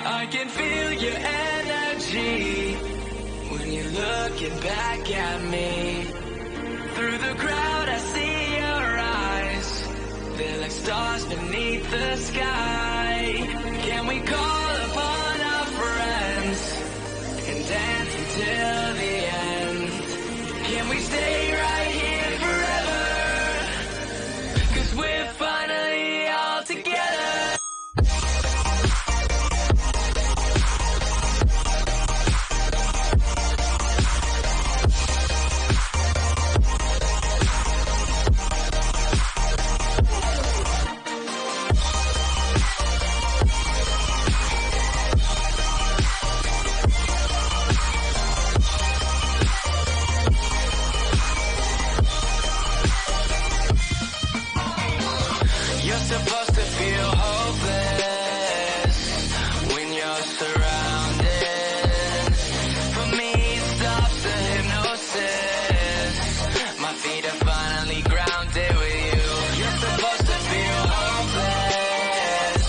I can feel your energy when you're looking back at me. Through the crowd I see your eyes, they're like stars beneath the sky. Can we call upon our friends and dance until the end? Can we stay right here forever? 'Cause we're finally all together. Supposed to feel hopeless when you're surrounded. For me, it stops the hypnosis. My feet are finally grounded with you. You're supposed to feel hopeless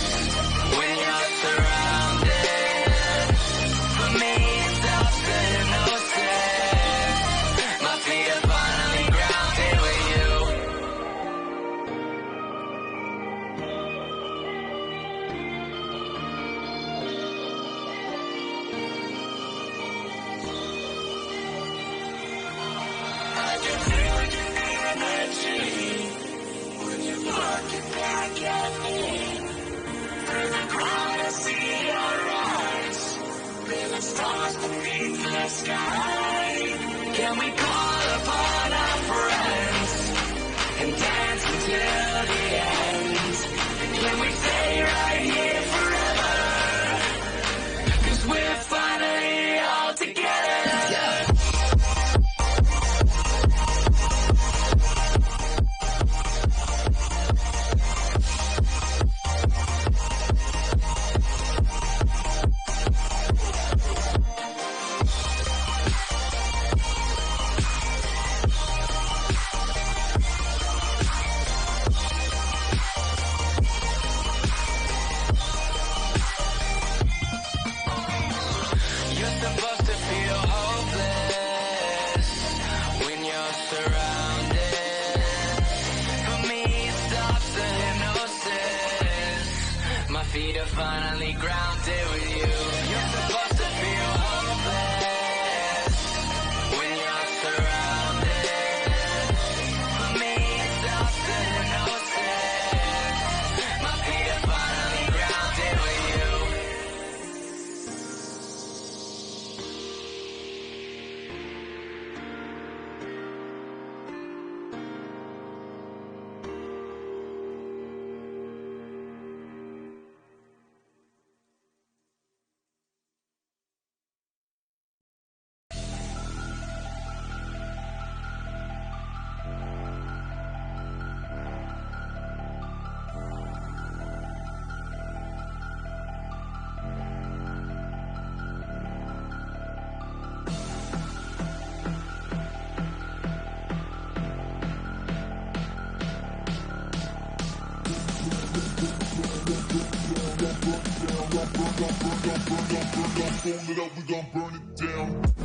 when you're surrounded. For me, it stops the hypnosis. My feet are finally grounded with you. When you're looking back at me, through the crowd I see your eyes, they're the stars beneath the sky. Can we call upon our friends and dance until the end? Can we stay right here forever? 'Cause we're finally all together. finally grounded with you. You're supposed to feel hopeless when you're surrounded. For me, it's all hypnosis. My feet are finally grounded with you. Fold it up, we gon' burn it down.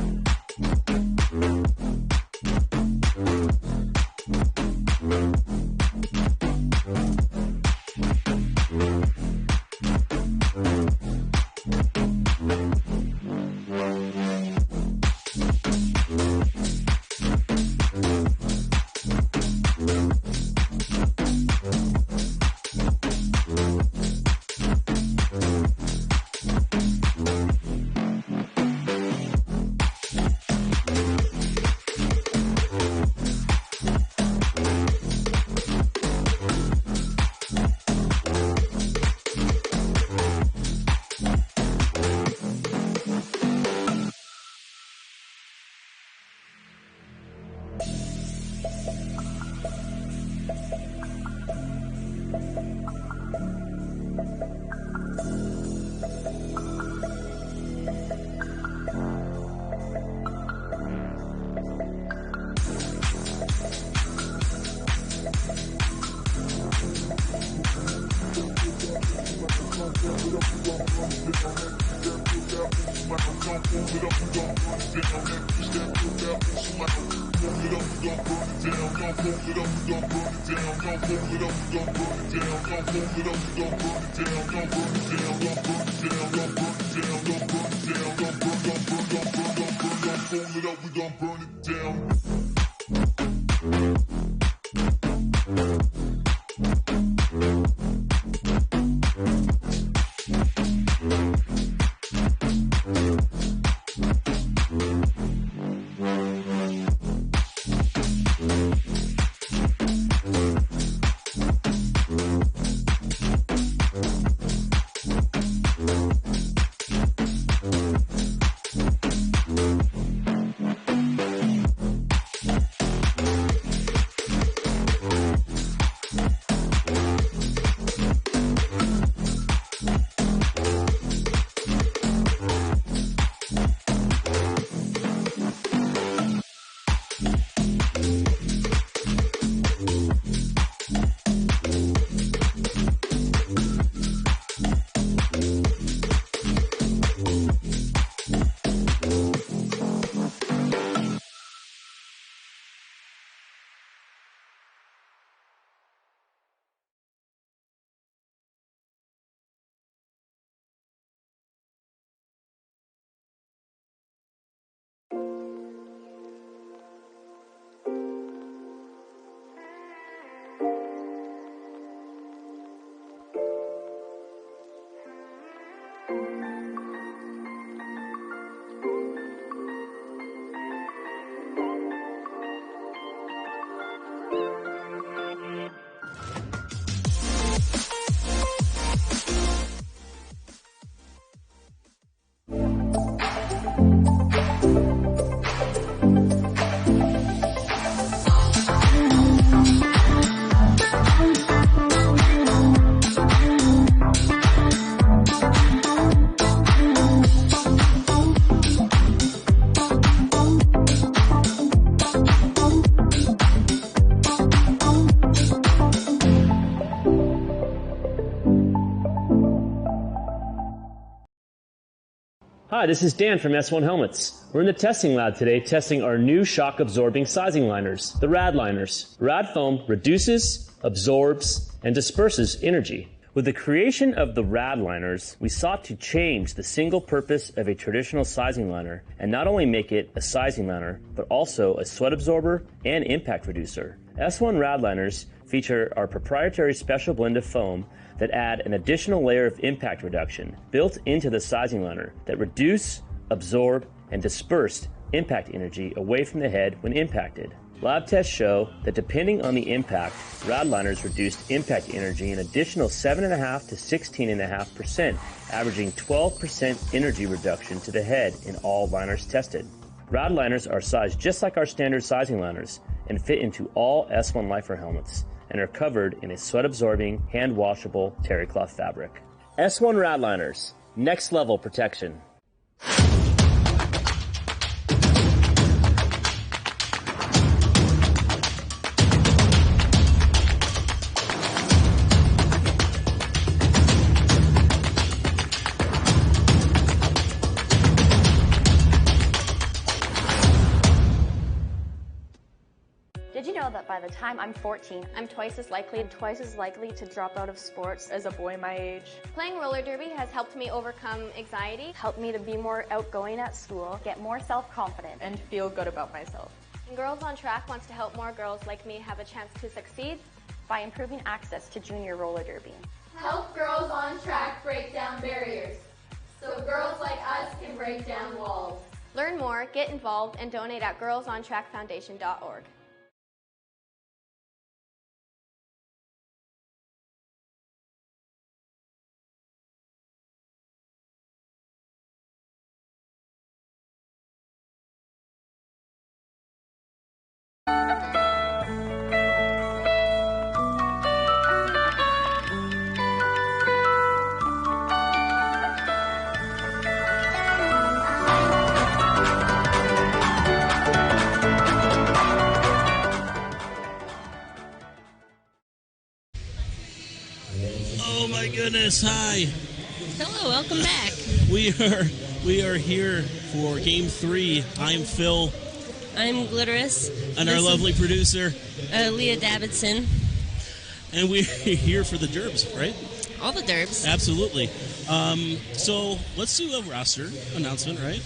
Hi, this is Dan from S1 Helmets. We're in the testing lab today testing our new shock-absorbing sizing liners, the RAD liners. RAD foam reduces, absorbs, and disperses energy. With the creation of the rad liners, we sought to change the single purpose of a traditional sizing liner and not only make it a sizing liner, but also a sweat absorber and impact reducer. S1 rad liners feature our proprietary special blend of foam that add an additional layer of impact reduction built into the sizing liner that reduce, absorb, and disperse impact energy away from the head when impacted. Lab tests show that depending on the impact, rad liners reduced impact energy an additional 7.5 to 16.5%, averaging 12% energy reduction to the head in all liners tested. Rad liners are sized just like our standard sizing liners and fit into all S1 Lifer helmets and are covered in a sweat-absorbing, hand-washable terry cloth fabric. S1 rad liners, next level protection. Did you know that by the time I'm 14, I'm twice as likely to drop out of sports as a boy my age? Playing roller derby has helped me overcome anxiety, Helped me to be more outgoing at school, get more self-confident, and feel good about myself. and Girls on Track wants to help more girls like me have a chance to succeed. by improving access to junior roller derby. Help Girls on Track break down barriers so girls like us can break down walls. Learn more, get involved, and donate at girlsontrackfoundation.org. Oh my goodness! Hi. Hello, welcome back. We are here for Game 3. I'm Phil. I'm Glitterous. And our lovely producer, Leah Davidson. And we're here for the Derbs, right? All the Derbs. Absolutely. So let's do a roster announcement, right?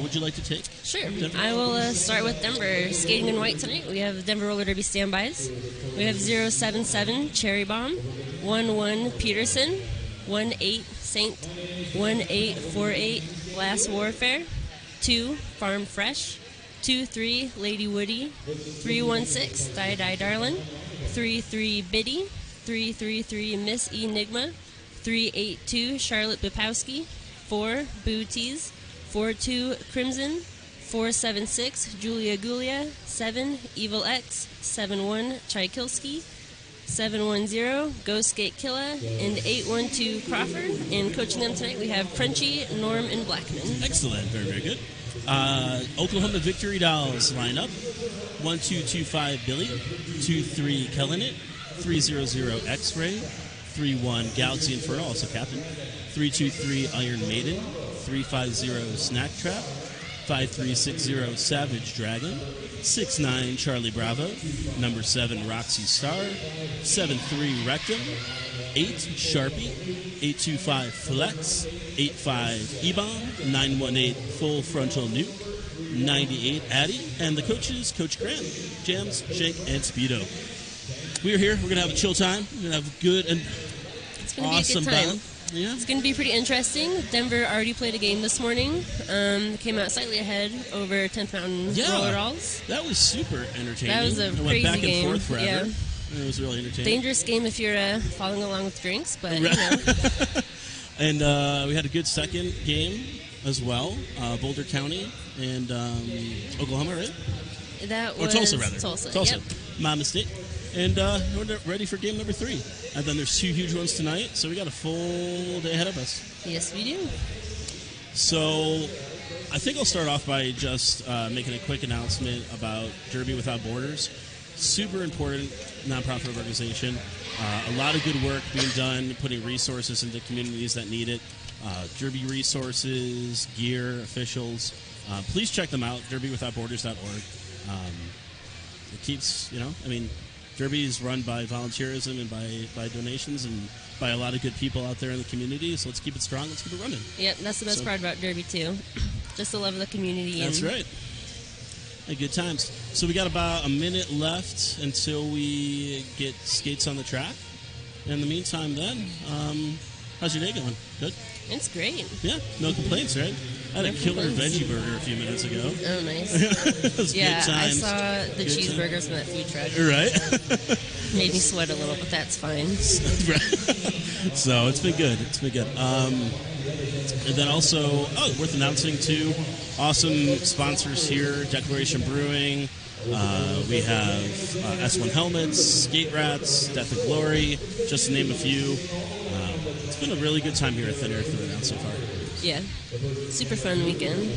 Would you like to take? Sure. Denver? I will start with Denver skating in white tonight. We have Denver Roller Derby standbys. We have 077 Cherry Bomb, 11 Peterson, 18 Saint, 1848 Glass Warfare, 2 Farm Fresh, 23 Lady Woody, 316 Die Die Darlin, 33 Biddy, 333 Miss Enigma, 382 Charlotte Bupowski, 4 Booties, 42 Crimson, 476 Julia Gulia, 7 Evil X, 71 Tchaikovsky, 710 Ghost Skate Killa, and 812 Crawford. And coaching them tonight we have Crunchy, Norm, and Blackman. Excellent. Very, very good. Oklahoma Victory Dolls lineup: 1225 Billy, 23 Kellenit, 300 X-Ray, 31 Galaxy Inferno, also captain, 323 Iron Maiden, 350 Snack Trap, 5360 Savage Dragon, 69 Charlie Bravo, number 7 Roxy Star, 73 Rectum, 8 Sharpie, 825 Flex, 85 E-Bomb, 918 Full Frontal Nuke, 98 Addy, and the coaches, Coach Grant, Jams, Shank, and Speedo. We are here. We're going to have a chill time. We're going to have a good and It's going to awesome be a good time. battle. Yeah. It's going to be pretty interesting. Denver already played a game this morning. Came out slightly ahead over 10th Mountain Roller Dolls. That was super entertaining. That was a it went crazy back game. and forth forever. Yeah. It was really entertaining. Dangerous game if you're following along with drinks, but you know. And we had a good second game as well. Boulder County and Oklahoma, right? That Or was Tulsa, rather. Tulsa. Yep. My mistake. And we're ready for game number 3. And then there's 2 huge ones tonight, so we got a full day ahead of us. Yes, we do. So I think I'll start off by just making a quick announcement about Derby Without Borders. Super important nonprofit organization. A lot of good work being done, putting resources into communities that need it. Derby resources, gear, officials. Please check them out, derbywithoutborders.org. It keeps, Derby is run by volunteerism and by donations, and by a lot of good people out there in the community. So let's keep it strong. Let's keep it running. Yep, that's the best part about Derby, too. Just the love of the community. That's right. Hey, good times. So we got about a minute left until we get skates on the track. In the meantime, then, how's your day going? Good? It's great. Yeah, no complaints, right? I had a killer veggie burger a few minutes ago. Oh, nice. It was Yeah, good I times. saw the Good cheeseburgers from that food truck. Right? Made me sweat a little, but that's fine. So it's been good. It's been good. And then also, worth announcing too, awesome sponsors here, Declaration Brewing. We have S1 Helmets, Skate Rats, Death and Glory, just to name a few. It's been a really good time here at Thin Air Throwdown so far. Yeah, super fun weekend.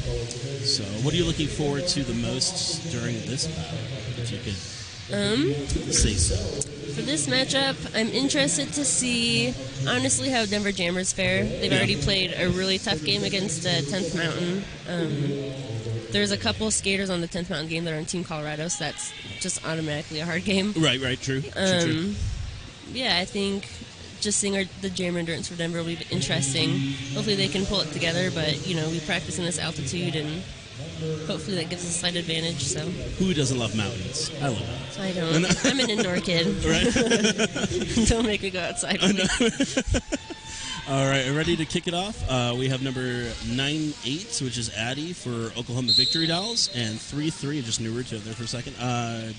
So what are you looking forward to the most during this battle, if you could say so? For this matchup, I'm interested to see, honestly, how Denver Jammers fare. They've already played a really tough game against 10th Mountain. There's a couple skaters on the 10th Mountain game that are on Team Colorado, so that's just automatically a hard game. Right, true. True. Yeah, I think just seeing the Jammer Endurance for Denver will be interesting. Hopefully they can pull it together, but, we practice in this altitude, and hopefully that gives us a slight advantage. So Who doesn't love mountains? I love mountains. I don't. I'm an indoor kid. Right? Don't make me go outside. All right, ready to kick it off? We have number 9-8, which is Addie for Oklahoma Victory Dolls, and 3-3, just new word to it there for a second,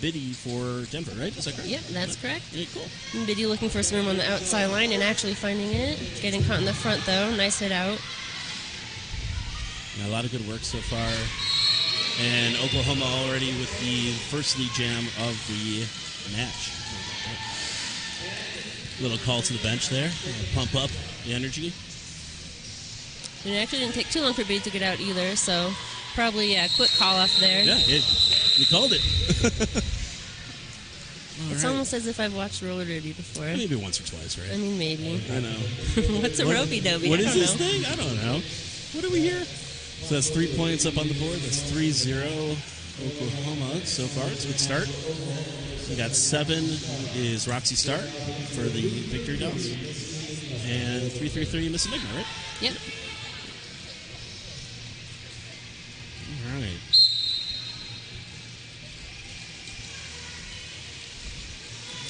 Biddy for Denver, right? Is that correct? Yep, that's correct. Yeah, cool. Biddy looking for some room on the outside line and actually finding it. Getting caught in the front, though. Nice hit out. Yeah, a lot of good work so far. And Oklahoma already with the first lead jam of the match. Little call to the bench there. Pump up the energy. And it actually didn't take too long for Biddy to get out either, so probably a quick call off there. Yeah, you called it. It's almost as if I've watched roller derby before. Maybe once or twice, right? I mean, maybe. I know. What's a ropey dobie? What I is don't this know. thing? I don't know. What do we hear? So that's 3 points up on the board. That's 3-0 Oklahoma so far. It's a good start. We got 7 is Roxy Stark for the Victory Dolls. And 3-3-3 Miss Enigma, right? Yep. All right.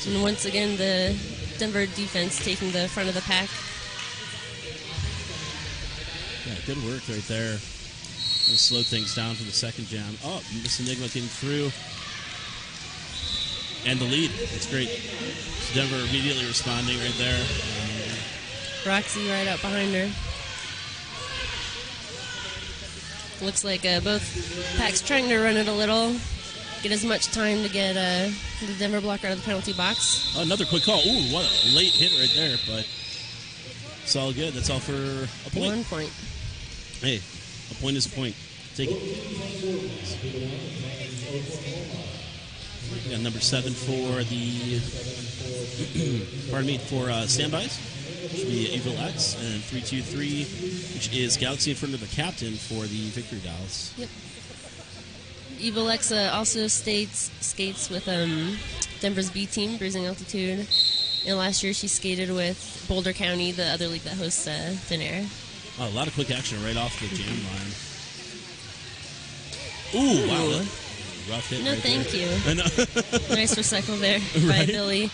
And once again, the Denver defense taking the front of the pack. Yeah, good work right there. Slowed things down for the second jam. Oh, Miss Enigma getting through. And the lead. That's great. So Denver immediately responding right there. Roxy right out behind her. Looks like both packs trying to run it a little. Get as much time to get the Denver blocker out of the penalty box. Oh, another quick call. Ooh, what a late hit right there, but it's all good. That's all for a point. 1 point. Hey, a point is a point. Take it. We got number 7 for the for standbys. Should be Evil X, and 3-2-3, which is Galaxy in front of the captain for the Victory Dolls. Yep. Evil X also skates with Denver's B team, Bruising Altitude. And last year she skated with Boulder County, the other league that hosts Thin Air. Oh, a lot of quick action right off the jam line. Ooh, wow. Rough hit. No, right thank there. you. I know. Nice recycle there by Right. Billy.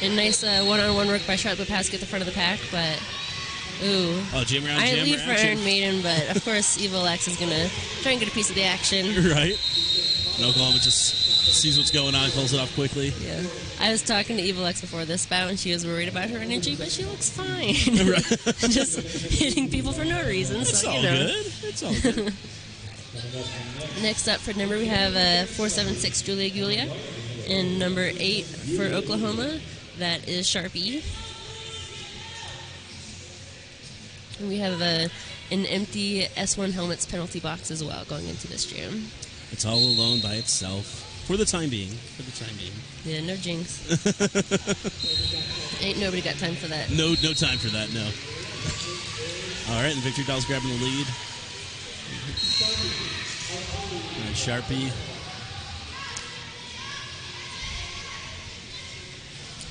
And nice one-on-one work by Sharp Pass get the front of the pack, but ooh. Oh, jam around, I jam leave for action. Iron Maiden, but of course Evil X is gonna try and get a piece of the action. Right. And Oklahoma just sees what's going on, pulls it off quickly. Yeah. I was talking to Evil X before this bout, and she was worried about her energy, but she looks fine. Right. Just hitting people for no reason. It's so, all you know. good. It's all good. Next up for Denver, we have 476 Julia Gulia, and number 8 for Oklahoma. That is Sharpie. And we have an empty S1 Helmets penalty box as well going into this jam. It's all alone by itself. For the time being. Yeah, no jinx. Ain't nobody got time for that. No time for that, no. All right, and Victory Doll's grabbing the lead. And Sharpie.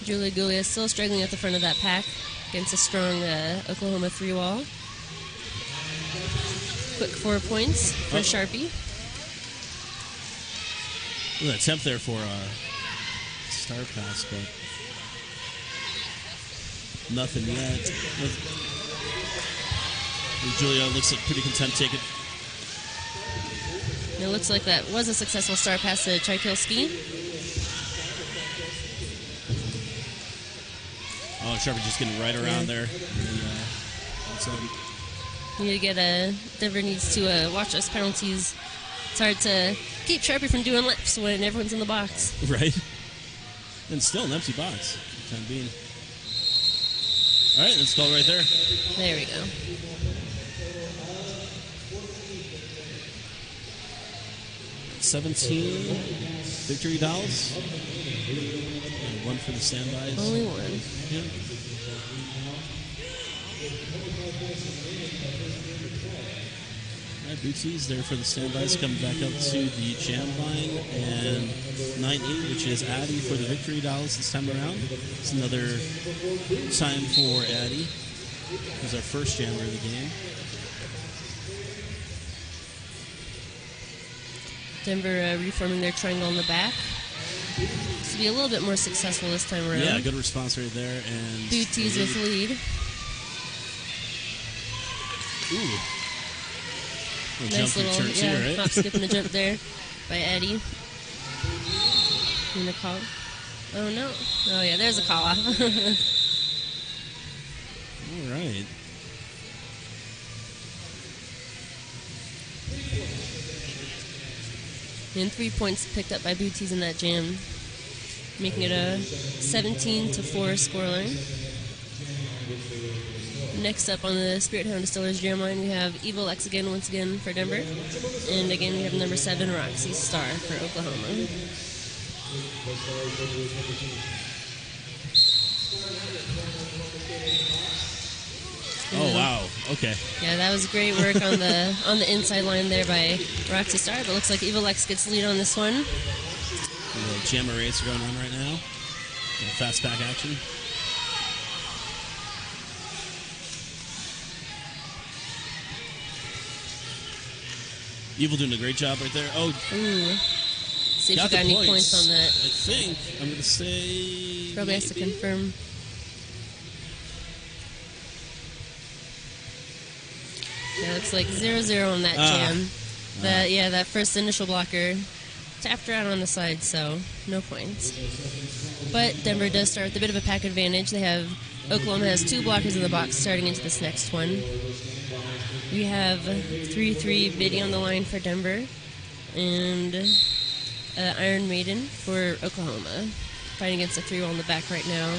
Julia Gulia still struggling at the front of that pack against a strong Oklahoma 3-wall. Quick 4 points for Sharpie. An attempt there for a star pass, but nothing yet. Julia looks pretty content taking. It looks like that was a successful star pass to Trikilski. Oh, Sharpie just getting right around there. You need to get Denver needs to watch those penalties. It's hard to keep Sharpie from doing laps when everyone's in the box. Right. And still an empty box for the time being. All right, let's call right there. There we go. $17 victory dolls. And one for the standbys. Only one. Yeah. All right, Bootsies there for the standbys, coming back up to the jam line, and 9-8, which is Addie for the victory dolls this time around. It's another time for Addie, who's our first jammer of the game. Denver reforming their triangle in the back. To be a little bit more successful this time around. Yeah, good response right there. And Booties with lead. Ooh. Nice little right? hop, skip, and a jump there by Eddie. And a call. Oh, no. Oh, yeah, there's a call off. All right. And 3 points picked up by Booties in that jam, making it a 17-4 scoreline. Next up on the Spirit Hound Distillers jam line, we have Evil X once again for Denver. And again, we have number 7, Roxy Star for Oklahoma. Oh, wow. Okay. Yeah, that was great work on the inside line there by Roxy Star, but looks like Evil X gets the lead on this one. A little jammer race going on right now. Fast back action. Evil doing a great job right there. Oh, ooh. See if got you got any points. points on that. I think I'm going to say Probably has to confirm. Yeah, looks like 0-0 on that jam. That first initial blocker tapped her out on the side, so no points. But Denver does start with a bit of a pack advantage. Oklahoma has 2 blockers in the box starting into this next one. We have 3-3 Biddy on the line for Denver, and Iron Maiden for Oklahoma. Fighting against a 3-1 in the back right now.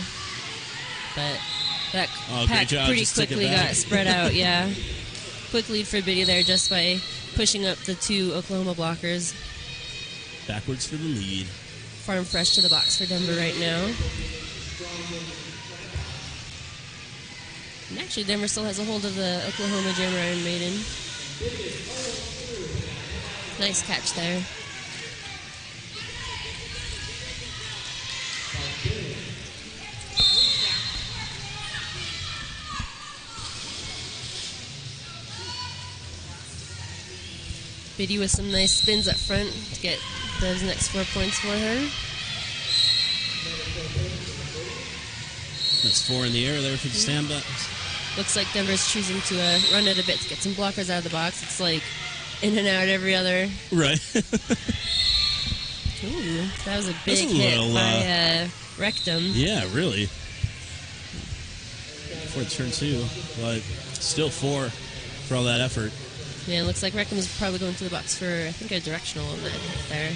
But that pack pretty quickly got spread out, yeah. Quick lead for Biddy there just by pushing up the 2 Oklahoma blockers. Backwards for the lead. Farm fresh to the box for Denver right now. And actually, Denver still has a hold of the Oklahoma jammer Iron Maiden. Nice catch there. Biddy with some nice spins up front to get those next 4 points for her. That's 4 in the air there for the stand-up. Looks like Denver's choosing to run it a bit to get some blockers out of the box. It's like in and out every other. Right. Ooh, that was a big hit by Rectum. Yeah, really. For turn 2, but still 4 for all that effort. Yeah, it looks like Rectum is probably going to the box for, I think, a directional on that there.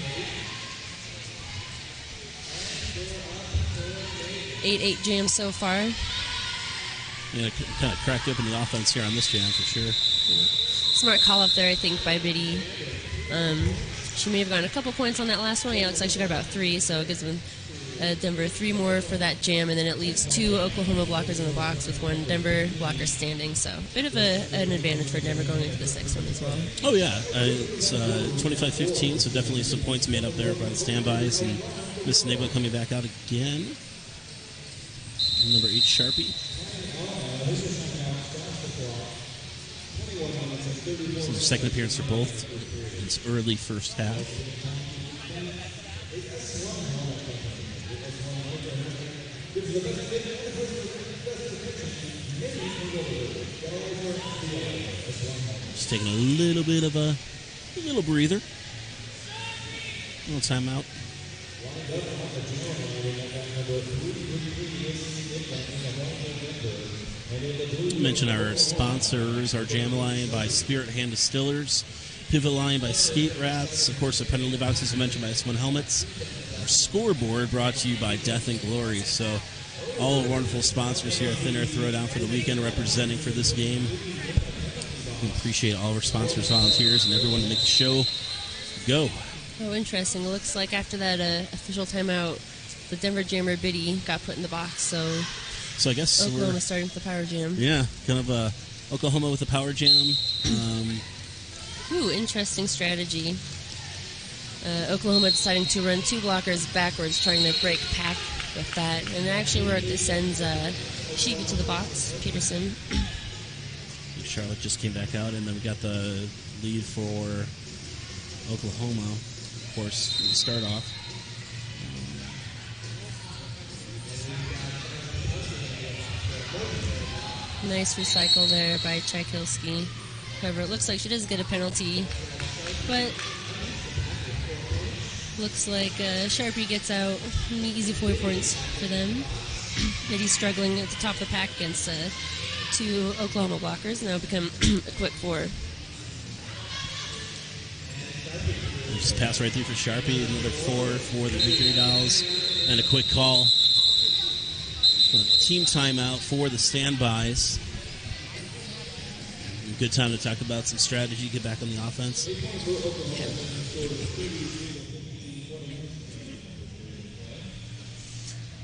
8-8 jam so far. Yeah, kind of cracked open the offense here on this jam for sure. Smart call up there, I think, by Biddy. She may have gotten a couple points on that last one. Yeah, it looks like she got about 3, so it gives them Denver 3 more for that jam, and then it leaves 2 Oklahoma blockers in the box with 1 Denver blocker standing. So a bit of an advantage for Denver going into this next one as well. Oh, yeah. It's 25-15, so definitely some points made up there by the standbys, and Miss Enigma coming back out again. number 8, Sharpie. So their second appearance for both. It's early first half. Just taking a little bit of a little breather. A little timeout. Mention our sponsors, our Jam Line by Spirit Hand Distillers, Pivot Line by Skate Rats, of course, the penalty boxes mentioned by S1 Helmets, our scoreboard brought to you by Death and Glory. So, all wonderful sponsors here at Thin Air Throwdown for the weekend representing for this game. We appreciate all of our sponsors, volunteers, and everyone to make the show go. Oh, interesting. It looks like after that official timeout, the Denver Jammer biddy got put in the box, so I guess Oklahoma starting with the power jam. Yeah, kind of Oklahoma with the power jam. Ooh, interesting strategy. Oklahoma deciding to run 2 blockers backwards, trying to break pack with that. And it actually worked. It sends Sheeby to the box, Peterson. Charlotte just came back out, and then we got the lead for Oklahoma, of course, to start off. Nice recycle there by Tchaikovsky. However, it looks like she does get a penalty, but looks like Sharpie gets out. Easy 4 points for them. Biddy's struggling at the top of the pack against 2 Oklahoma blockers. Now become a quick 4. Just pass right through for Sharpie. Another 4 for the Victory Dolls. And a quick call. Team timeout for the standbys. Good time to talk about some strategy, get back on the offense.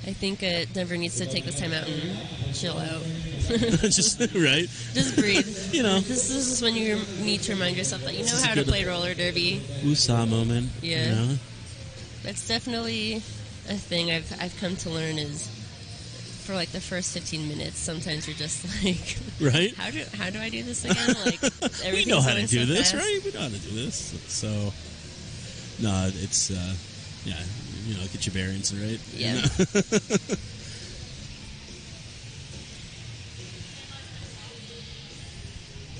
I think Denver needs to take this time out and chill out. Just right. Just breathe. You know, this is when you need to remind yourself that you know how to play roller derby. Woosah moment. Yeah, you know? That's definitely a thing I've come to learn is for like the first 15 minutes. Sometimes you're just like, right? How do I do this again? Like we know how to do this, fast. right? We know how to do this. So no, it's yeah. You know, get your bearings right. Yeah.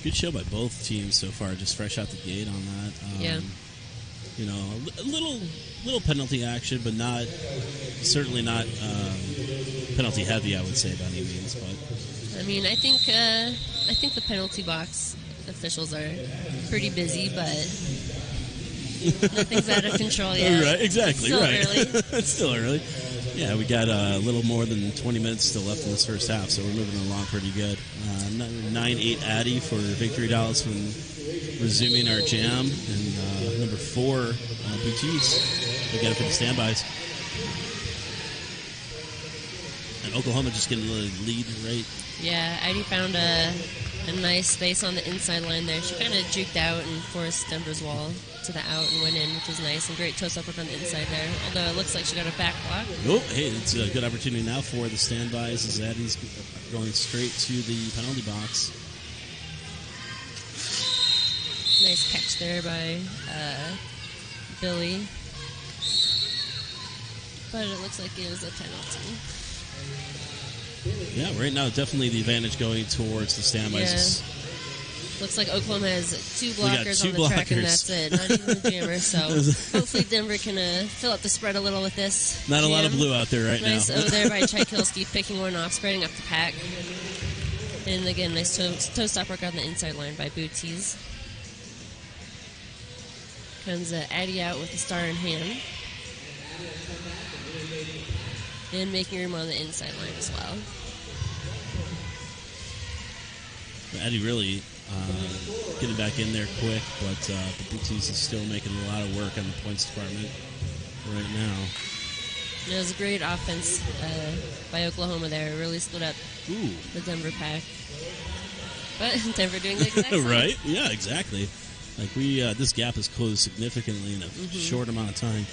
Good show by both teams so far. Just fresh out the gate on that. Yeah. You know, a little penalty action, but certainly not penalty heavy. I would say by any means. But I mean, I think the penalty box officials are pretty busy, but nothing's out of control yet. Right, exactly. It's still right. early. It's still early. Yeah, we got a little more than 20 minutes still left in this first half, so we're moving along pretty good. 9-8 Addy for Victory Dolls from resuming our jam, and number 4 BTs. We got it for the standbys. And Oklahoma just getting the lead right. Yeah, Addy found a nice space on the inside line there. She kind of juked out and forced Denver's wall to the out and went in, which is nice. And great toast up on the inside there. Although it looks like she got a back block. Oh, hey, it's a good opportunity now for the standbys as Addy's going straight to the penalty box. Nice catch there by Billy. But it looks like it was a penalty. Yeah, right now definitely the advantage going towards the standbys. Yeah. Looks like Oklahoma has 2 blockers 2 on the blockers. track, and that's it. Not even the jammer. So hopefully Denver can fill up the spread a little with this. Not jam. a lot of blue out there right nice now. Nice there by Tchaikovsky, picking one off, spreading up the pack. And again, nice toe stop work on the inside line by Booties. Comes Addy out with the star in hand. And making room on the inside line as well. Addy really getting back in there quick, but the Booties is still making a lot of work on the points department right now. It was a great offense by Oklahoma there. It really split up Ooh. the Denver pack. But Denver doing the exact same. Right? Yeah, exactly. Like this gap has closed significantly in a short amount of time.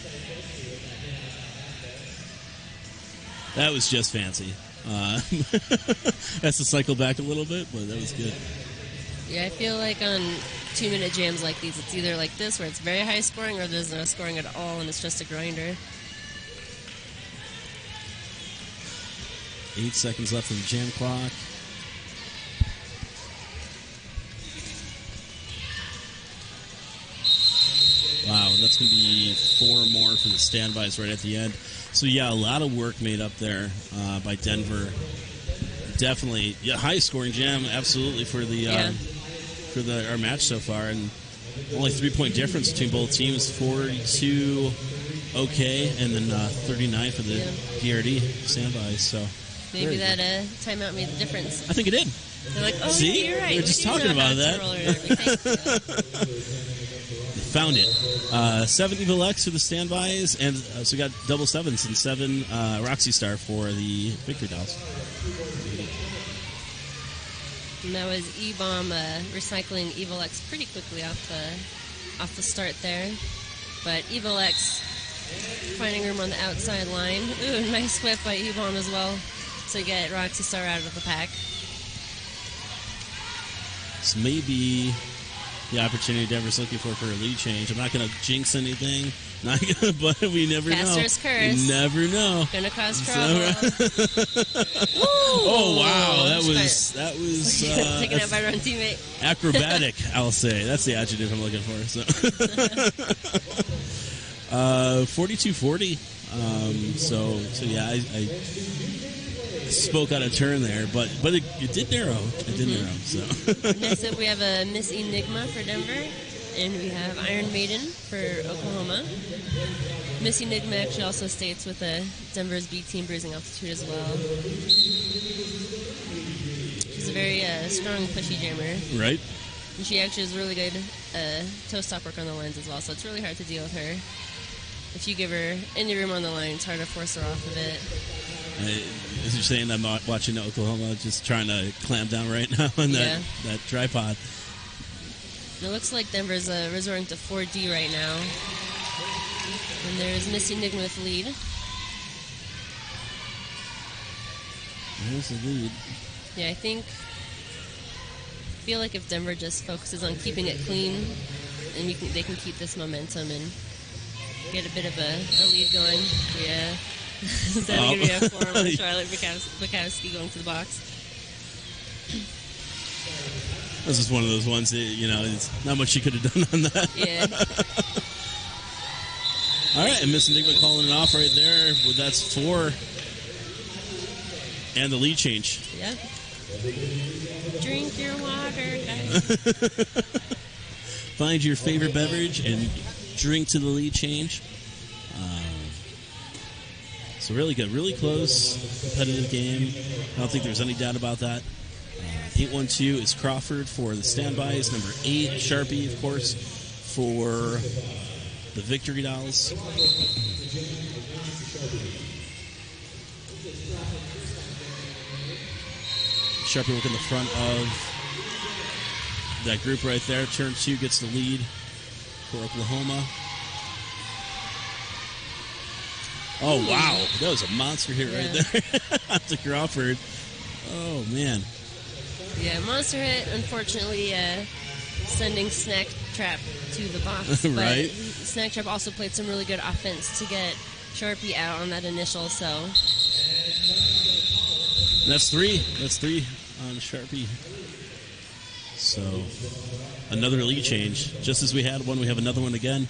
That was just fancy. Has to cycle back a little bit, but that was good. Yeah, I feel like on 2-minute jams like these, it's either like this where it's very high scoring or there's no scoring at all and it's just a grinder. 8 seconds left on the jam clock. Wow, and that's going to be 4 more for the standbys right at the end. So, yeah, a lot of work made up there by Denver. Definitely, yeah, high scoring jam, absolutely, for our match so far. And only 3-point difference between both teams, 42 okay, and then 39 for the DRD standbys. So maybe that timeout made the difference. I think it did. They're like, oh, see, yeah, you're right. We were just talking about that. Found it. 7 Evil X for the standbys, and so we got double 7s and 7 Roxy Star for the Victory Dolls. And that was E-Bomb recycling Evil X pretty quickly off the start there. But Evil X finding room on the outside line. Ooh, nice whip by E-Bomb as well to get Roxy Star out of the pack. This may be the opportunity Denver's looking for a lead change. I'm not going to jinx anything, but we never Caster's know. curse. You never know. Gonna cause trouble. Oh wow, that was taken out by our own teammate. Acrobatic, I'll say. That's the adjective I'm looking for. So 42-40. So yeah, I spoke out of turn there, but it did narrow. It did narrow. So next up, we have a Miss Enigma for Denver, and we have Iron Maiden for Oklahoma. Miss Enigma actually also states with Denver's B team Bruising Altitude as well. She's a very strong, pushy jammer. Right. And she actually is really good toe stop work on the lines as well, so it's really hard to deal with her. If you give her any room on the line, it's hard to force her off of it. As you're saying, I'm watching Oklahoma, just trying to clamp down right now on that tripod. It looks like Denver's resorting to 4D right now. And there's Miss Enigma with lead. There's the lead. Yeah, I feel like if Denver just focuses on keeping it clean, and they can keep this momentum and get a bit of a lead going. Yeah. Is that going to be a form of Charlotte Bukowski going to the box? This is one of those ones that, it's not much she could have done on that. Yeah. All right, and Miss Enigma calling it off right there. Well, that's 4. And the lead change. Yep. Drink your water, guys. Find your favorite beverage and drink to the lead change. So really good, really close, competitive game. I don't think there's any doubt about that. 8-1-2 is Crawford for the standbys. Number 8, Sharpie, of course, for the Victory Dolls. Sharpie working the front of that group right there. Turn 2 gets the lead for Oklahoma. Oh, wow. That was a monster hit right there to Crawford. Oh, man. Yeah, monster hit, unfortunately, sending Snack Trap to the box. Right. But Snack Trap also played some really good offense to get Sharpie out on that initial, so. That's 3. That's 3 on Sharpie. So, another lead change. Just as we had one, we have another one again.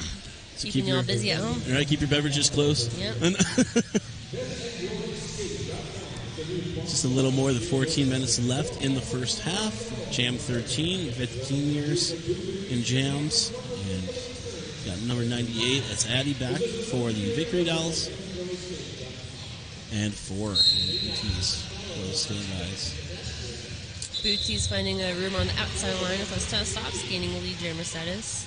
So keeping you all busy at home. All right, keep your beverages close. Yep. Just a little more than 14 minutes left in the first half. Jam 13, 15 years in jams. And got number 98, that's Addie back for the Victory Dolls. And 4 Booties for the standbys. Booties finding a room on the outside line with those toe stops, gaining a lead jammer status.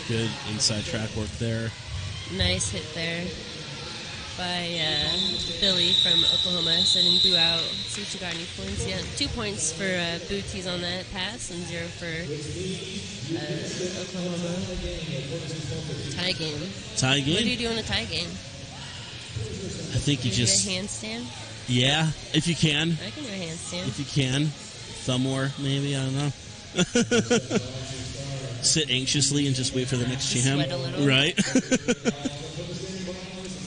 Good inside track work there. Nice hit there by Billy from Oklahoma sending Boo out. See if you got any points. Yeah, 2 points for Booties on that pass and 0 for Oklahoma. Tie game. Tie game? What do you do in a tie game? I think you just... do a handstand? Yeah, if you can. I can do a handstand. If you can. Thumb war, maybe, I don't know. Sit anxiously and just wait for the next jam. Sweat a little. Right.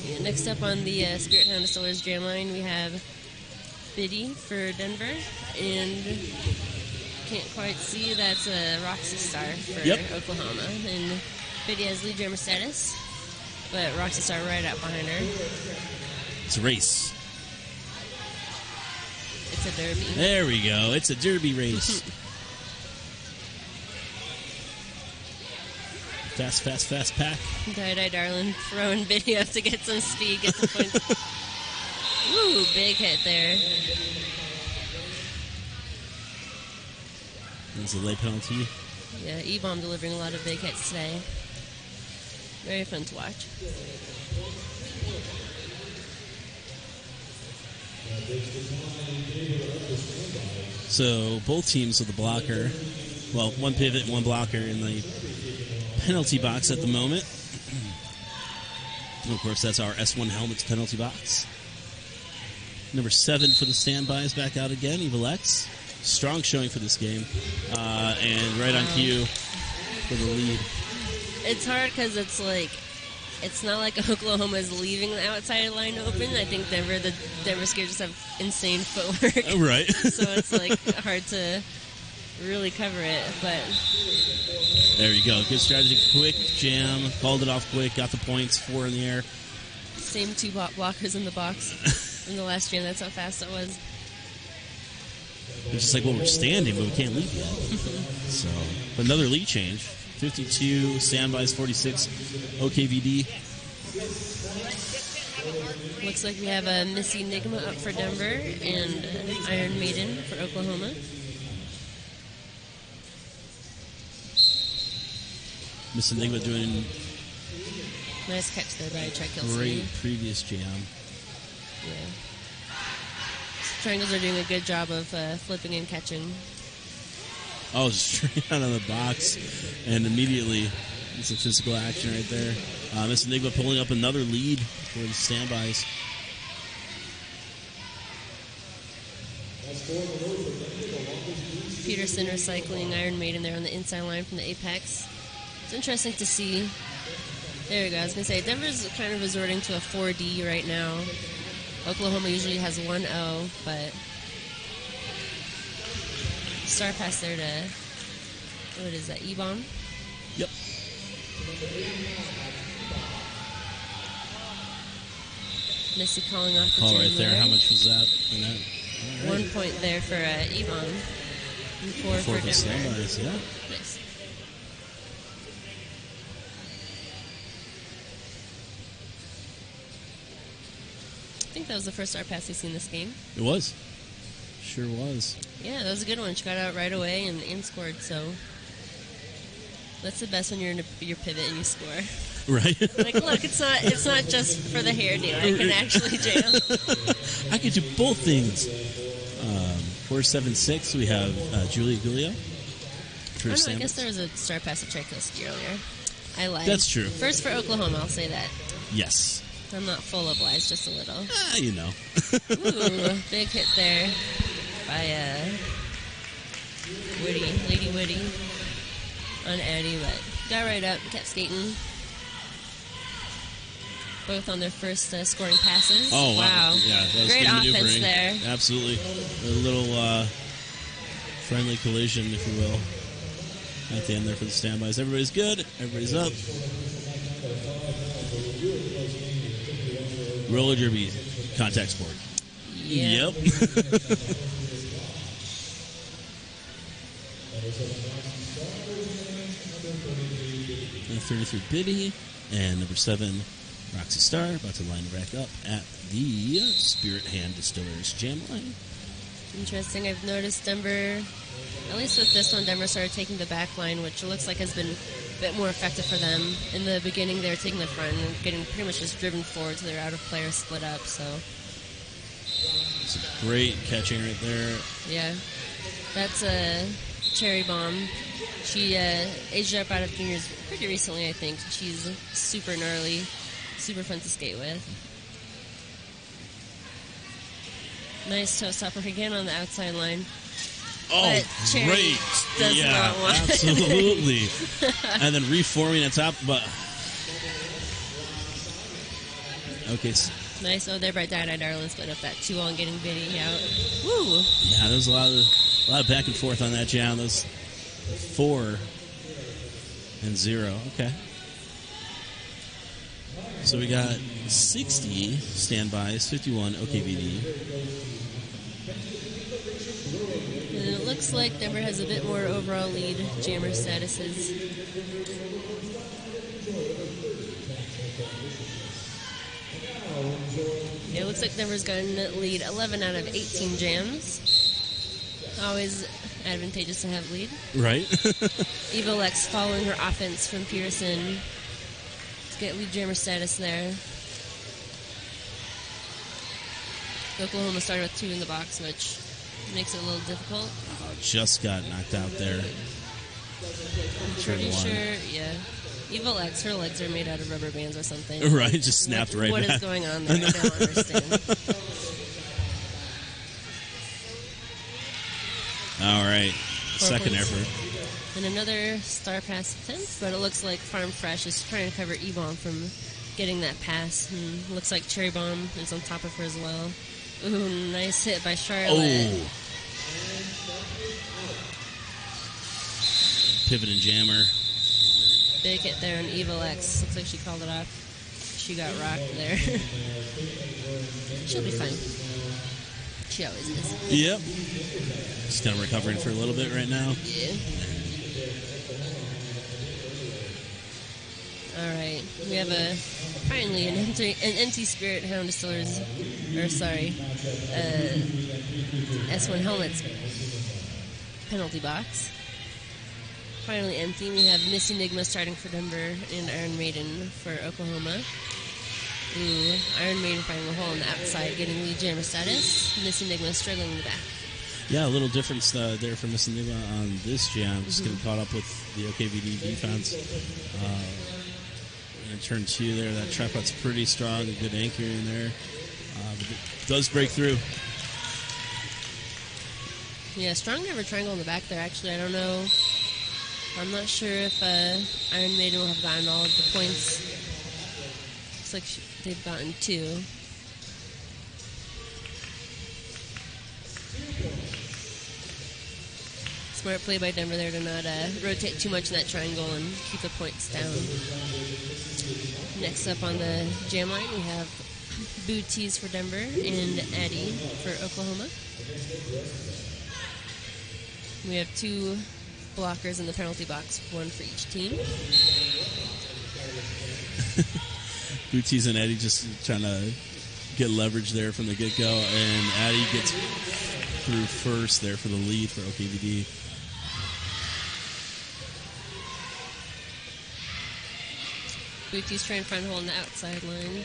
Yeah, next up on the Spirit Hound Distillers jam line, we have Biddy for Denver. And can't quite see, that's a Roxy Star for Oklahoma. And Biddy has lead jammer status, but Roxy Star right out behind her. It's a race. It's a derby. There we go. It's a derby race. Fast pack. Die, darling. Throwing Biddy up to get some speed, get the points. Ooh, big hit there. There's a late penalty. Yeah, E-Bomb delivering a lot of big hits today. Very fun to watch. So both teams with the blocker, well, one pivot and one blocker in the penalty box at the moment. And of course, that's our S1 Helmets penalty box. Number 7 for the standbys back out again, Evil X. Strong showing for this game. And right on cue for the lead. It's hard because it's like, it's not like Oklahoma's leaving the outside line open. I think the Denver Skiers just have insane footwork. Right. So it's like hard to really cover it, but... There you go. Good strategy. Quick jam. Called it off quick. Got the points. 4 in the air. Same 2 blockers in the box in the last jam. That's how fast it was. It's just like, well, we're standing, but we can't leave yet. So, another lead change. 52 standbys, 46 OKVD. Looks like we have a Miss Enigma up for Denver and Iron Maiden for Oklahoma. Miss Enigma doing Nice catch there by Trekilson. great previous jam. Yeah. Triangles are doing a good job of flipping and catching. Oh, straight out of the box. And immediately, it's a physical action right there. Miss Enigma pulling up another lead for the standbys. Peterson recycling Iron Maiden there on the inside line from the apex. It's interesting to see. There we go. I was going to say, Denver's kind of resorting to a 4D right now. Oklahoma usually has 1-0, but star pass there to, what is that, E-Bomb? Yep. Missy calling off the Call jam right there. How much was that? In that? All right. 1 point there for E-Bomb. And 4 for Denver. Standbys, yeah. Nice. I think that was the first star pass we've seen this game. It was. Sure was. Yeah, that was a good one. She got out right away and scored, so that's the best when you're in your pivot and you score. Right. Like, look, it's not just for the hairdo. I can actually jam. I can do both things. 4-7-6, we have Julia Gulio. Oh, no, I guess there was a star pass to Tchaikovsky earlier. I lied. That's true. First for Oklahoma, I'll say that. Yes. I'm not full of lies, just a little. You know. Ooh, big hit there by Lady Woody on Addie, but got right up, kept skating. Both on their first scoring passes. Oh, wow. Yeah, that was great good offense maneuvering. there. Absolutely. A little friendly collision, if you will, at the end there for the standbys. Everybody's good. Everybody's up. Roller derby, contact sport. Yeah. Yep. 33 Biddy and number 7 Roxy Star about to line back up at the Spirit Hand Distillers jam line. Interesting. I've noticed Denver, at least with this one, Denver started taking the back line, which looks like has been a bit more effective for them. In the beginning, they were taking the front and getting pretty much just driven forward, so they're out of players split up. So That's a great catching right there. Yeah. That's a Cherry Bomb. She aged up out of juniors pretty recently, I think. She's super gnarly, super fun to skate with. Nice toe stopper again on the outside line. Oh, but Cherry great. Does not want absolutely. And then reforming at top, but... Okay. Nice. Oh, there by Dye Darlin split up that 2-all and getting Biddy out. Woo! Yeah, there was a lot of back and forth on that jam. Those 4 and 0. Okay. So we got 60 standbys, 51 OKVD. And it looks like Denver has a bit more overall lead jammer statuses. Yeah, it looks like Denver's gotten lead 11 out of 18 jams. Always advantageous to have lead. Right. Eva Lex following her offense from Pearson to get lead jammer status there. Oklahoma started with 2 in the box, which makes it a little difficult. Oh, just got knocked out there. I'm pretty sure, yeah. Eva Lex, her legs are made out of rubber bands or something. Right, just snapped right What back. is going on there? I don't understand. All right, 4 second points. effort. And another star pass attempt, but it looks like Farm Fresh is trying to cover E-Bomb from getting that pass. And looks like Cherry Bomb is on top of her as well. Ooh, nice hit by Charlotte. Oh. Pivot and jammer. Big hit there on Eva Lex. Looks like she called it off. She got rocked there. She'll be fine. She always is. Yep. Just kind of recovering for a little bit right now. Yeah. All right. We have finally an empty Spirit Hound Distillers, or sorry, S1 Helmets penalty box. Finally empty. We have Miss Enigma starting for Denver and Iron Maiden for Oklahoma. Ooh, Iron Maiden finding a hole on the outside, getting lead jammer status. Miss Enigma struggling in the back. Yeah, a little difference there for Miss Enigma on this jam. Just getting caught up with the OKVD defense. In turn 2 there, that tripod's pretty strong, a good anchor in there. But it does break through. Yeah, strong never triangle in the back there, actually. I don't know. I'm not sure if Iron Maiden will have gotten all of the points. Looks like they've gotten 2. Smart play by Denver there to not rotate too much in that triangle and keep the points down. Next up on the jam line, we have Booties for Denver and Addy for Oklahoma. We have 2 blockers in the penalty box, 1 for each team. Booties and Eddie just trying to get leverage there from the get-go, and Addy gets through first there for the lead for OKVD. Booties trying to find a hole in the outside line.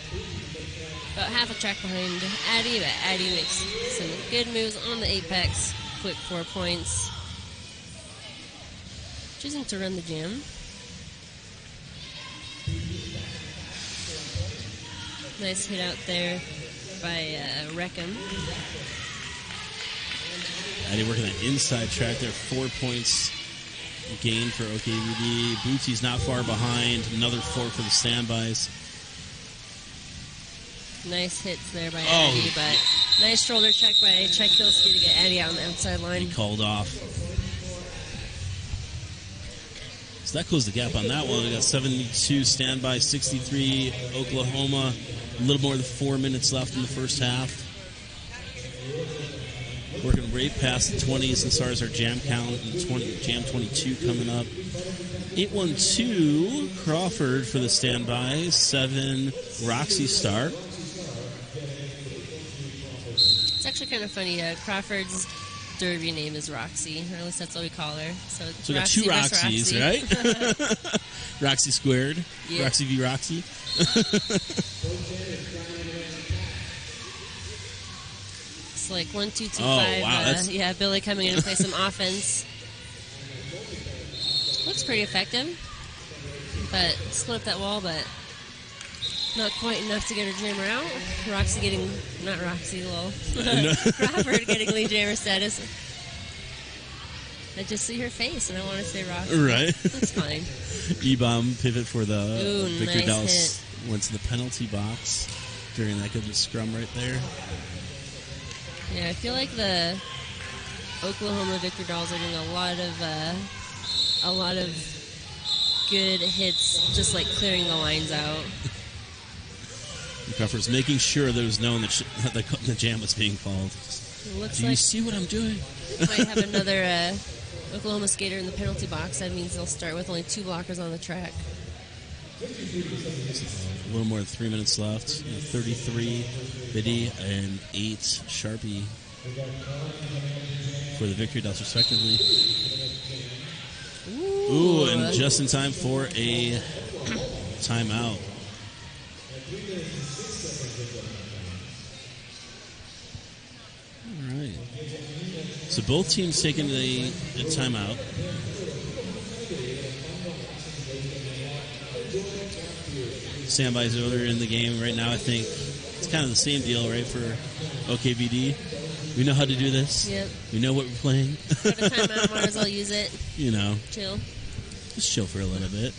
About half a track behind Addy, but Addy makes some good moves on the apex. Quick 4 points. Choosing to run the jam. Nice hit out there by Reckham. Addy working that inside track there, 4 points gained for OKVD. Bootsy's not far behind, another 4 for the standbys. Nice hits there by Addy, but nice shoulder check by Tchaikovsky to get Addy out on the outside line. He called off. So that closed the gap on that one. We got 72 standby, 63 Oklahoma. A little more than 4 minutes left in the first half. Working right past the 20s as far as our jam count, and jam 22 coming up. 812 Crawford for the standby, 7 Roxy Star. It's actually kind of funny. Crawford's derby name is Roxy, or at least that's what we call her. So we got 2 Roxys, right? Roxy squared. Yeah. Roxy v. Roxy. Looks like 1, 2, 2, Oh, 5. wow, Yeah, Billy coming in to play some offense. Looks pretty effective. But split up that wall, but not quite enough to get her jammer out. Roxy getting, not Roxy, lol. Robert getting lead jammer status. I just see her face and I want to say Roxy. Right. That's fine. E-bomb pivot for the Ooh, Victor nice Dallas. hit. Went to the penalty box during that good scrum right there. Yeah, I feel like the Oklahoma Victor Dolls are doing a lot of good hits, just like clearing the lines out. McCuffers making sure there was known that the jam was being called. Looks Do you like see what I'm doing? might have another Oklahoma skater in the penalty box. That means they'll start with only 2 blockers on the track. A little more than 3 minutes left. 33 Biddy and 8 Sharpie for the Victory Dolls, respectively. Ooh, and just in time for a timeout. All right. So both teams taking a timeout. Standbys earlier in the game. Right now, I think it's kind of the same deal, right, for OKVD. We know how to do this. Yep. We know what we're playing. Got a timeout, might as well use it. You know, Chill. just chill for a little bit.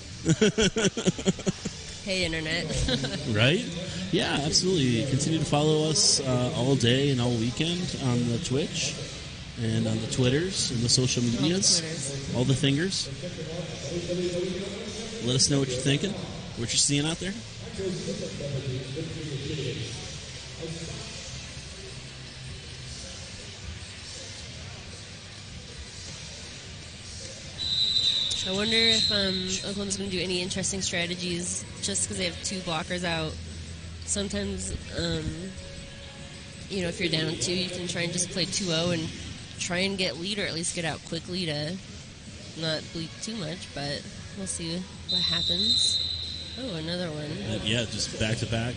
Hey, Internet. Right? Yeah, absolutely. Continue to follow us all day and all weekend on the Twitch and on the Twitters and the social medias. All the fingers. Let us know what you're thinking, what you're seeing out there. I wonder if Oklahoma's going to do any interesting strategies just because they have 2 blockers out. Sometimes, if you're down 2, you can try and just play 2-0 and try and get lead or at least get out quickly to not bleed too much, but we'll see what happens. Oh, another one. Yeah, just back to back.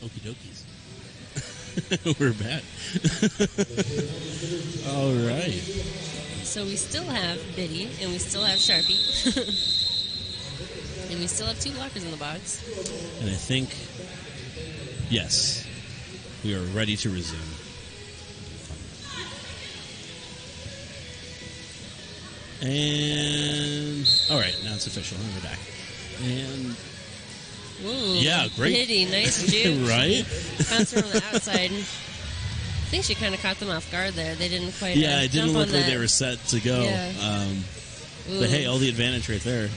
Okie dokies. We're back. All right. So we still have Biddy, and we still have Sharpie. And we still have 2 blockers in the box. And I think, yes, we are ready to resume. And, all right, now it's official. We're back. And, Ooh, yeah, great. Biddy, nice juke. Right? Bounced her on the outside. I think she kind of caught them off guard there. They didn't quite Yeah, it didn't jump look on like that. they were set to go. Yeah. But hey, all the advantage right there.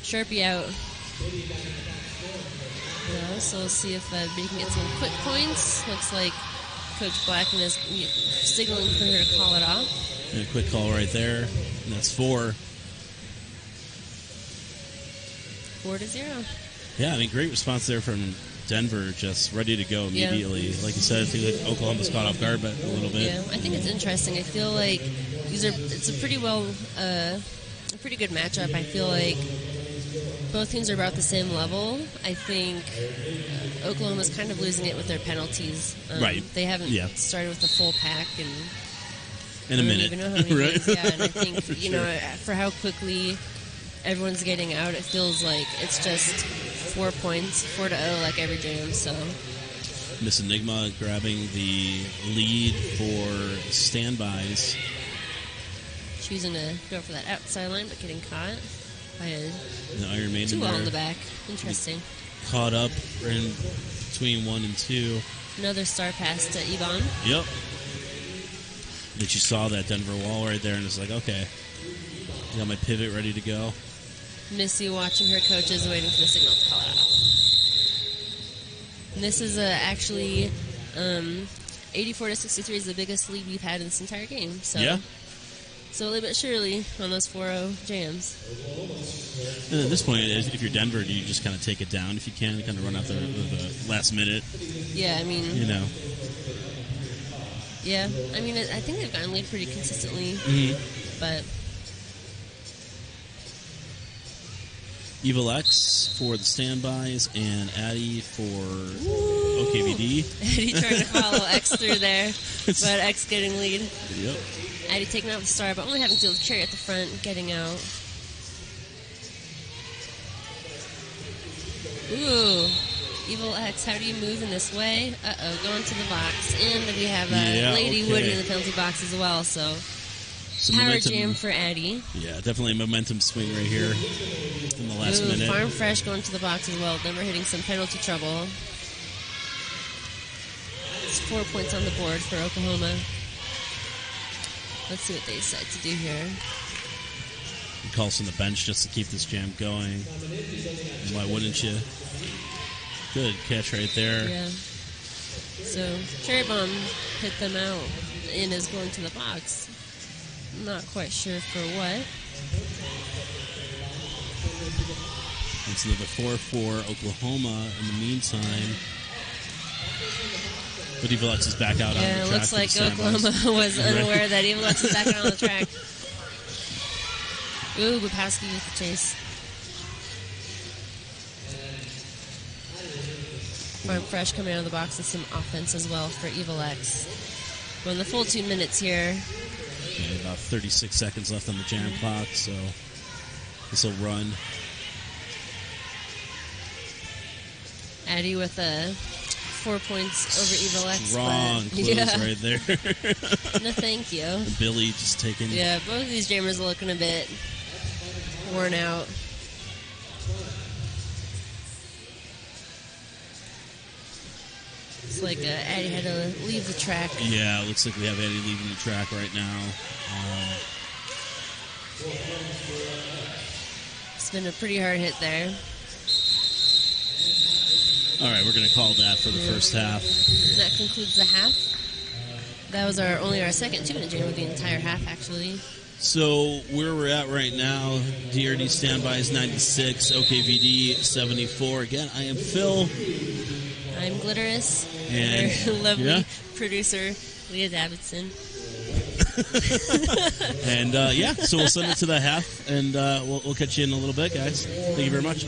Sharpie out. Yeah, so we'll see if Biddy can get some quick points. Looks like Coach Blackman is signaling for her to call it off. And a quick call right there. And that's 4. 4-0. Yeah, I mean, great response there from Denver, just ready to go immediately. Like you said, I think like Oklahoma's caught off guard, but a little bit. Yeah, I think it's interesting. I feel like it's a pretty good matchup. I feel like both teams are about the same level. I think Oklahoma's kind of losing it with their penalties. Right. They haven't started with a full pack and in a minute. I don't even know how many right? games. Yeah, and I think For you know for how quickly everyone's getting out, it feels like it's just 4 points, 4-0, like every jam. So Miss Enigma grabbing the lead for standbys. choosing to go for that outside line, but getting caught by a The Iron Maiden 2-0 there. on the back. Interesting. Caught up in between 1 and 2. Another star pass to Yvonne. Yep. That you saw that Denver wall right there, and it's like, okay, got my pivot ready to go. Missy watching her coaches, waiting for the signal to call it out. And this is actually 84-63 is the biggest lead we've had in this entire game. So Yeah. slowly but surely on those 4-0 jams. And at this point, if you're Denver, do you just kind of take it down if you can, kind of run out the last minute? Yeah, I mean... You know. Yeah, I mean, I think they've gotten lead pretty consistently, but... Evil X for the standbys, and Addy for OKVD. Addy trying to follow X through there, but X getting lead. Yep. Addy taking out the star, but only having to deal with Cherry at the front, getting out. Ooh. Evil X, how do you move in this way? Uh-oh, going to the box. And we have Lady Woody in the penalty box as well, so... Some power momentum, jam for Addy. Yeah, definitely a momentum swing right here in the last minute. Farm Fresh going to the box as well. Denver hitting some penalty trouble. It's 4 points on the board for Oklahoma. Let's see what they decide to do here. He calls from the bench just to keep this jam going. Why wouldn't you? Good catch right there. Yeah. So, Cherry Bomb hit them out and is going to the box. Not quite sure for what. It's the 4-4 Oklahoma in the meantime. But Evil X is back out on the track. Yeah, it looks like Oklahoma was unaware that Evil X is back out on the track. Ooh, Bupowski with the chase. Farm Fresh coming out of the box with some offense as well for Evil X. Going the full 2 minutes here. Okay, about 36 seconds left on the jam clock, so this will run. Addy with 4 points over Evil X. Strong close right there. No, thank you. And Billy just taking... Yeah, both of these jammers are looking a bit worn out. Looks like Addy had to leave the track. Yeah, it looks like we have Addy leaving the track right now. It's been a pretty hard hit there. All right, we're going to call that for the first half. And that concludes the half. That was only our second 2-minute jam of the entire half, actually. So where we're at right now, DRD standby is 96, OKVD 74. Again, I am Phil. I'm Glitterous. And our lovely producer, Leah Davidson. And so we'll send it to the half, and we'll catch you in a little bit, guys. Thank you very much.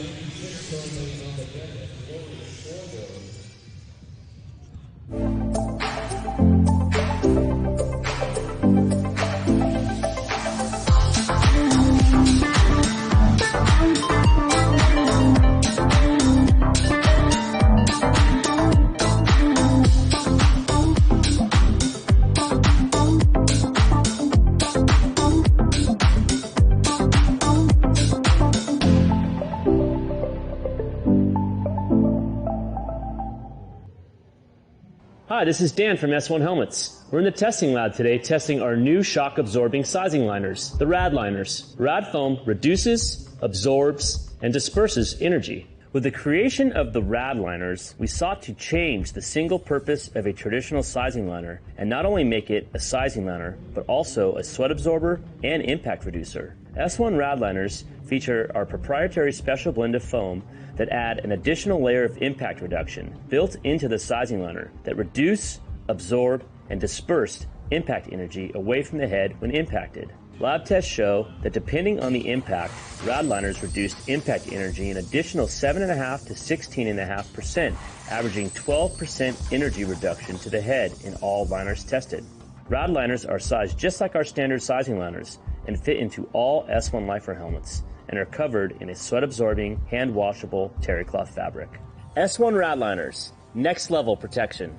Hi, this is Dan from S1 Helmets. We're in the testing lab today testing our new shock-absorbing sizing liners, the RAD liners. RAD foam reduces, absorbs, and disperses energy. With the creation of the RAD liners, we sought to change the single purpose of a traditional sizing liner and not only make it a sizing liner, but also a sweat absorber and impact reducer. S1 RAD liners feature our proprietary special blend of foam that add an additional layer of impact reduction built into the sizing liner that reduce, absorb, and disperse impact energy away from the head when impacted. Lab tests show that depending on the impact, RAD liners reduced impact energy an additional 7.5 to 16.5%, averaging 12% energy reduction to the head in all liners tested. RAD liners are sized just like our standard sizing liners and fit into all S1 Lifer helmets and are covered in a sweat-absorbing, hand-washable terry cloth fabric. S1 RAD liners, next level protection.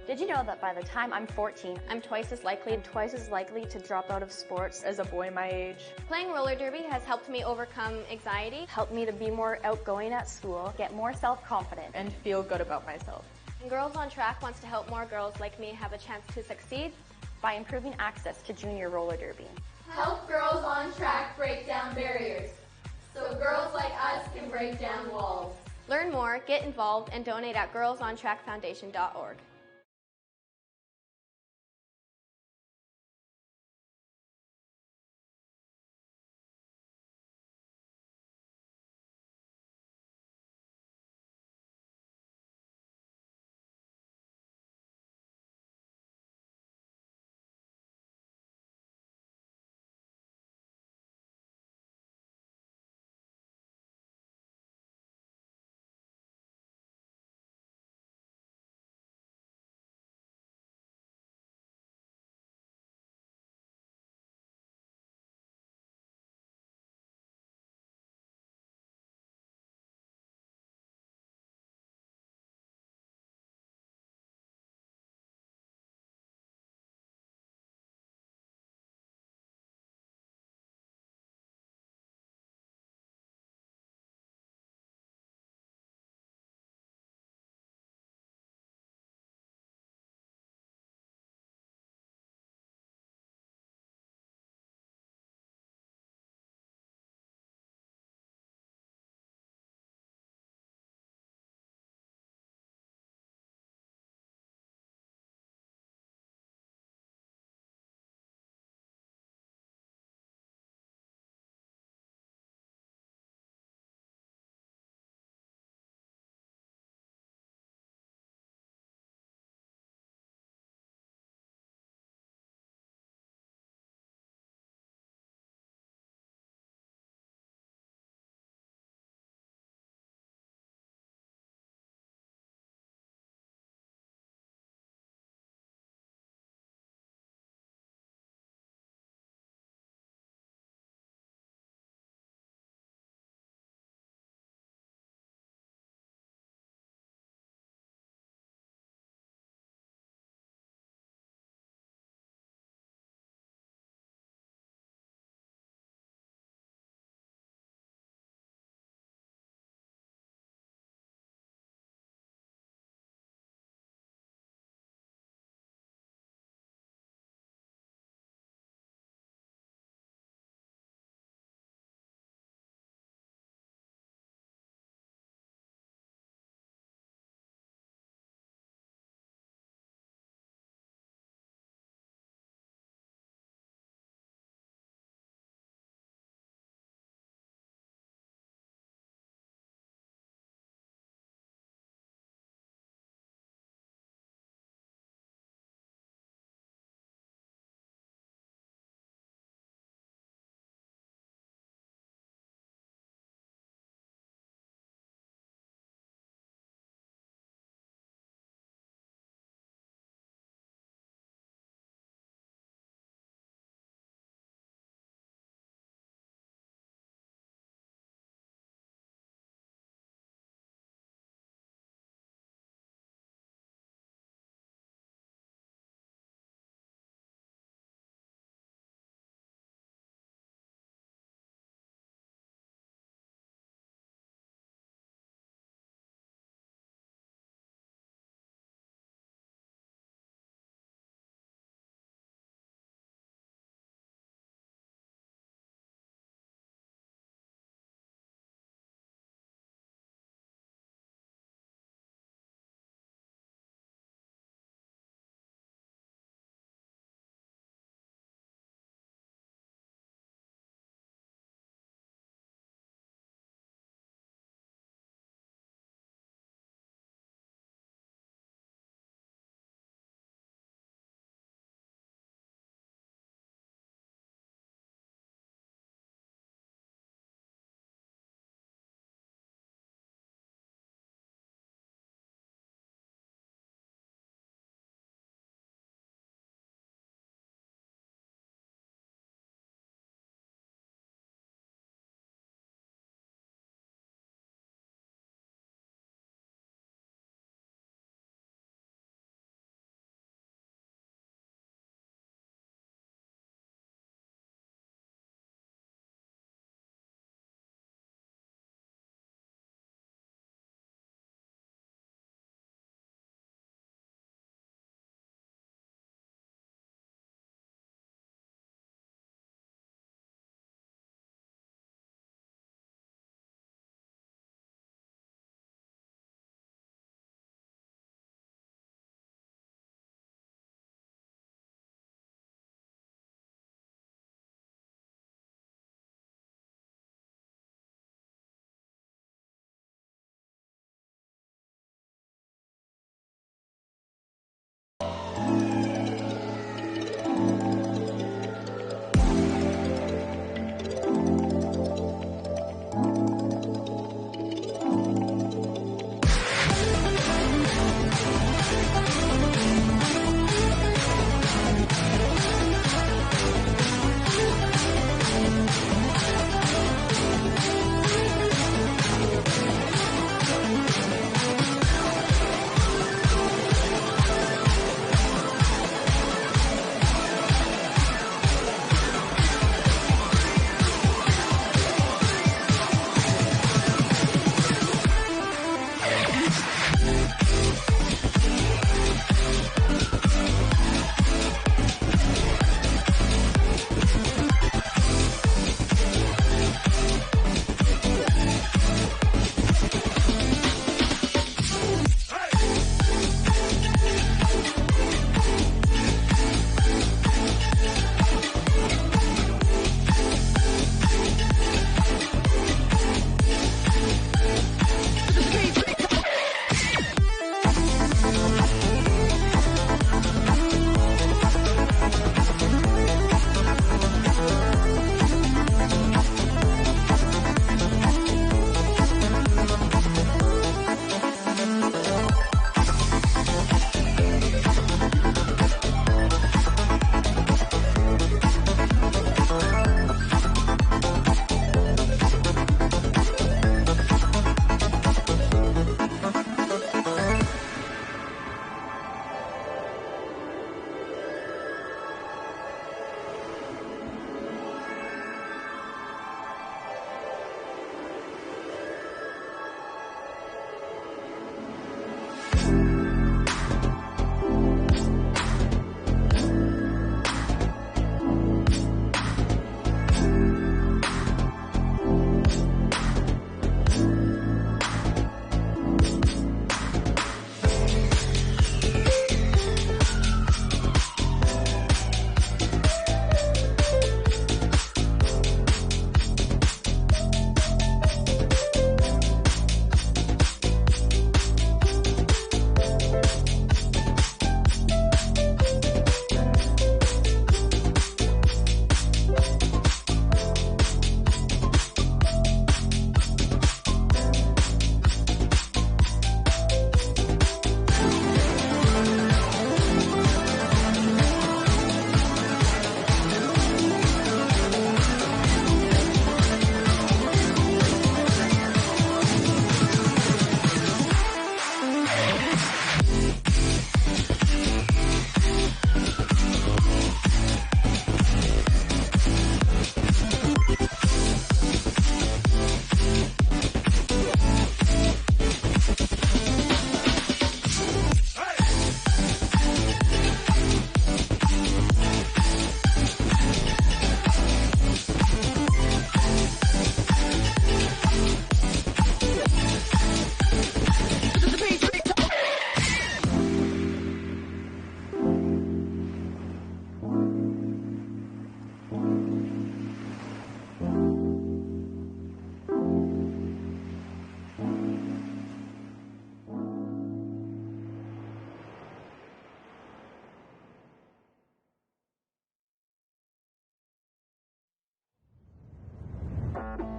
Did you know that that by the time I'm 14, I'm twice as likely to drop out of sports as a boy my age. Playing roller derby has helped me overcome anxiety, Helped me to be more outgoing at school, get more self-confident, and feel good about myself. and Girls on Track wants to help more girls like me have a chance to succeed. by improving access to junior roller derby. Help Girls on Track break down barriers so girls like us can break down walls. Learn more, get involved, and donate at girlsontrackfoundation.org.